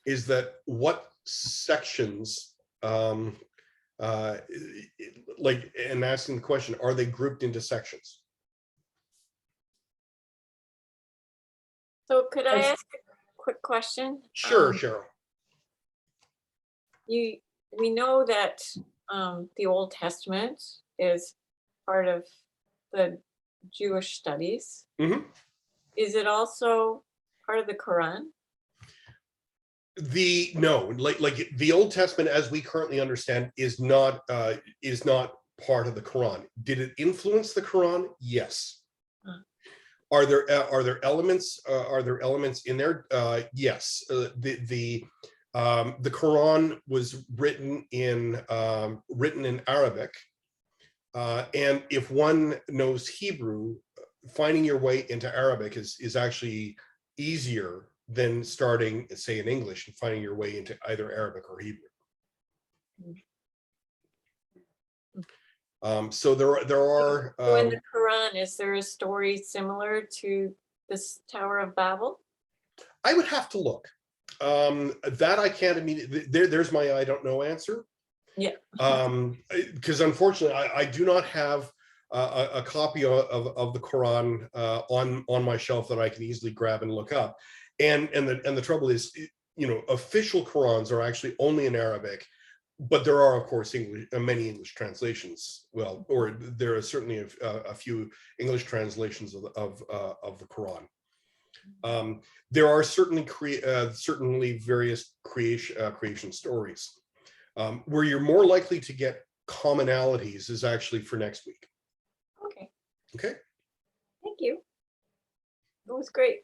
Speaker 1: Is that what sections? And asking the question: are they grouped into sections?
Speaker 4: So could I ask a quick question?
Speaker 1: Sure, Cheryl.
Speaker 4: We know that the Old Testament is part of the Jewish studies.
Speaker 1: Mm-hmm.
Speaker 4: Is it also part of the Quran?
Speaker 1: No, like the Old Testament, as we currently understand, is not part of the Quran. Did it influence the Quran? Yes.
Speaker 4: Huh.
Speaker 1: Are there elements in there? Yes. The Quran was written in Arabic, and if one knows Hebrew, finding your way into Arabic is actually easier than starting, say, in English and finding your way into either Arabic or Hebrew. So there are.
Speaker 4: So in the Quran, is there a story similar to this Tower of Babel?
Speaker 1: I would have to look. That I can't immediately. There's my I don't know answer.
Speaker 4: Yeah.
Speaker 1: Because unfortunately, I do not have a copy of the Quran on my shelf that I can easily grab and look up. And the trouble is, you know, official Qurans are actually only in Arabic, but there are, of course, many English translations. Well, or there are certainly a few English translations of the Quran. There are certainly various creation stories. Where you're more likely to get commonalities is actually for next week.
Speaker 4: Okay,
Speaker 1: Okay.
Speaker 4: thank you. It was great.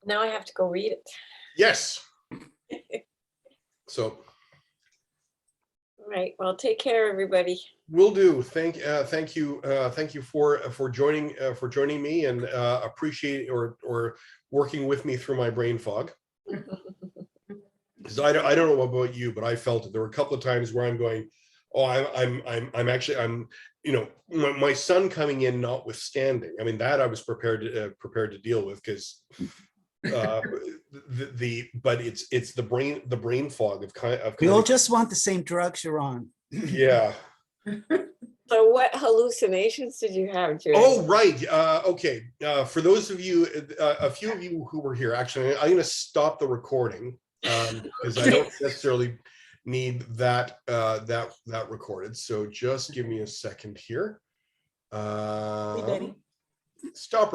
Speaker 4: Now I have to go read it.
Speaker 1: Yes. So
Speaker 4: All right, well, take care, everybody.
Speaker 1: will do. Thank you for joining me and appreciate or working with me through my brain fog. Because I don't know about you, but I felt it. There were a couple of times where I'm going, oh, I'm you know, my son coming in notwithstanding. I mean, that I was prepared to deal with, because but it's the brain fog of
Speaker 6: We all just want the same drugs you're on.
Speaker 1: yeah.
Speaker 4: So what hallucinations did you have, Judy?
Speaker 1: Oh, right. Okay. For those of you, a few of you who were here, actually, I'm going to stop the recording because I don't necessarily need that recorded. So just give me a second here.
Speaker 6: Hey, Betty.
Speaker 1: Stop.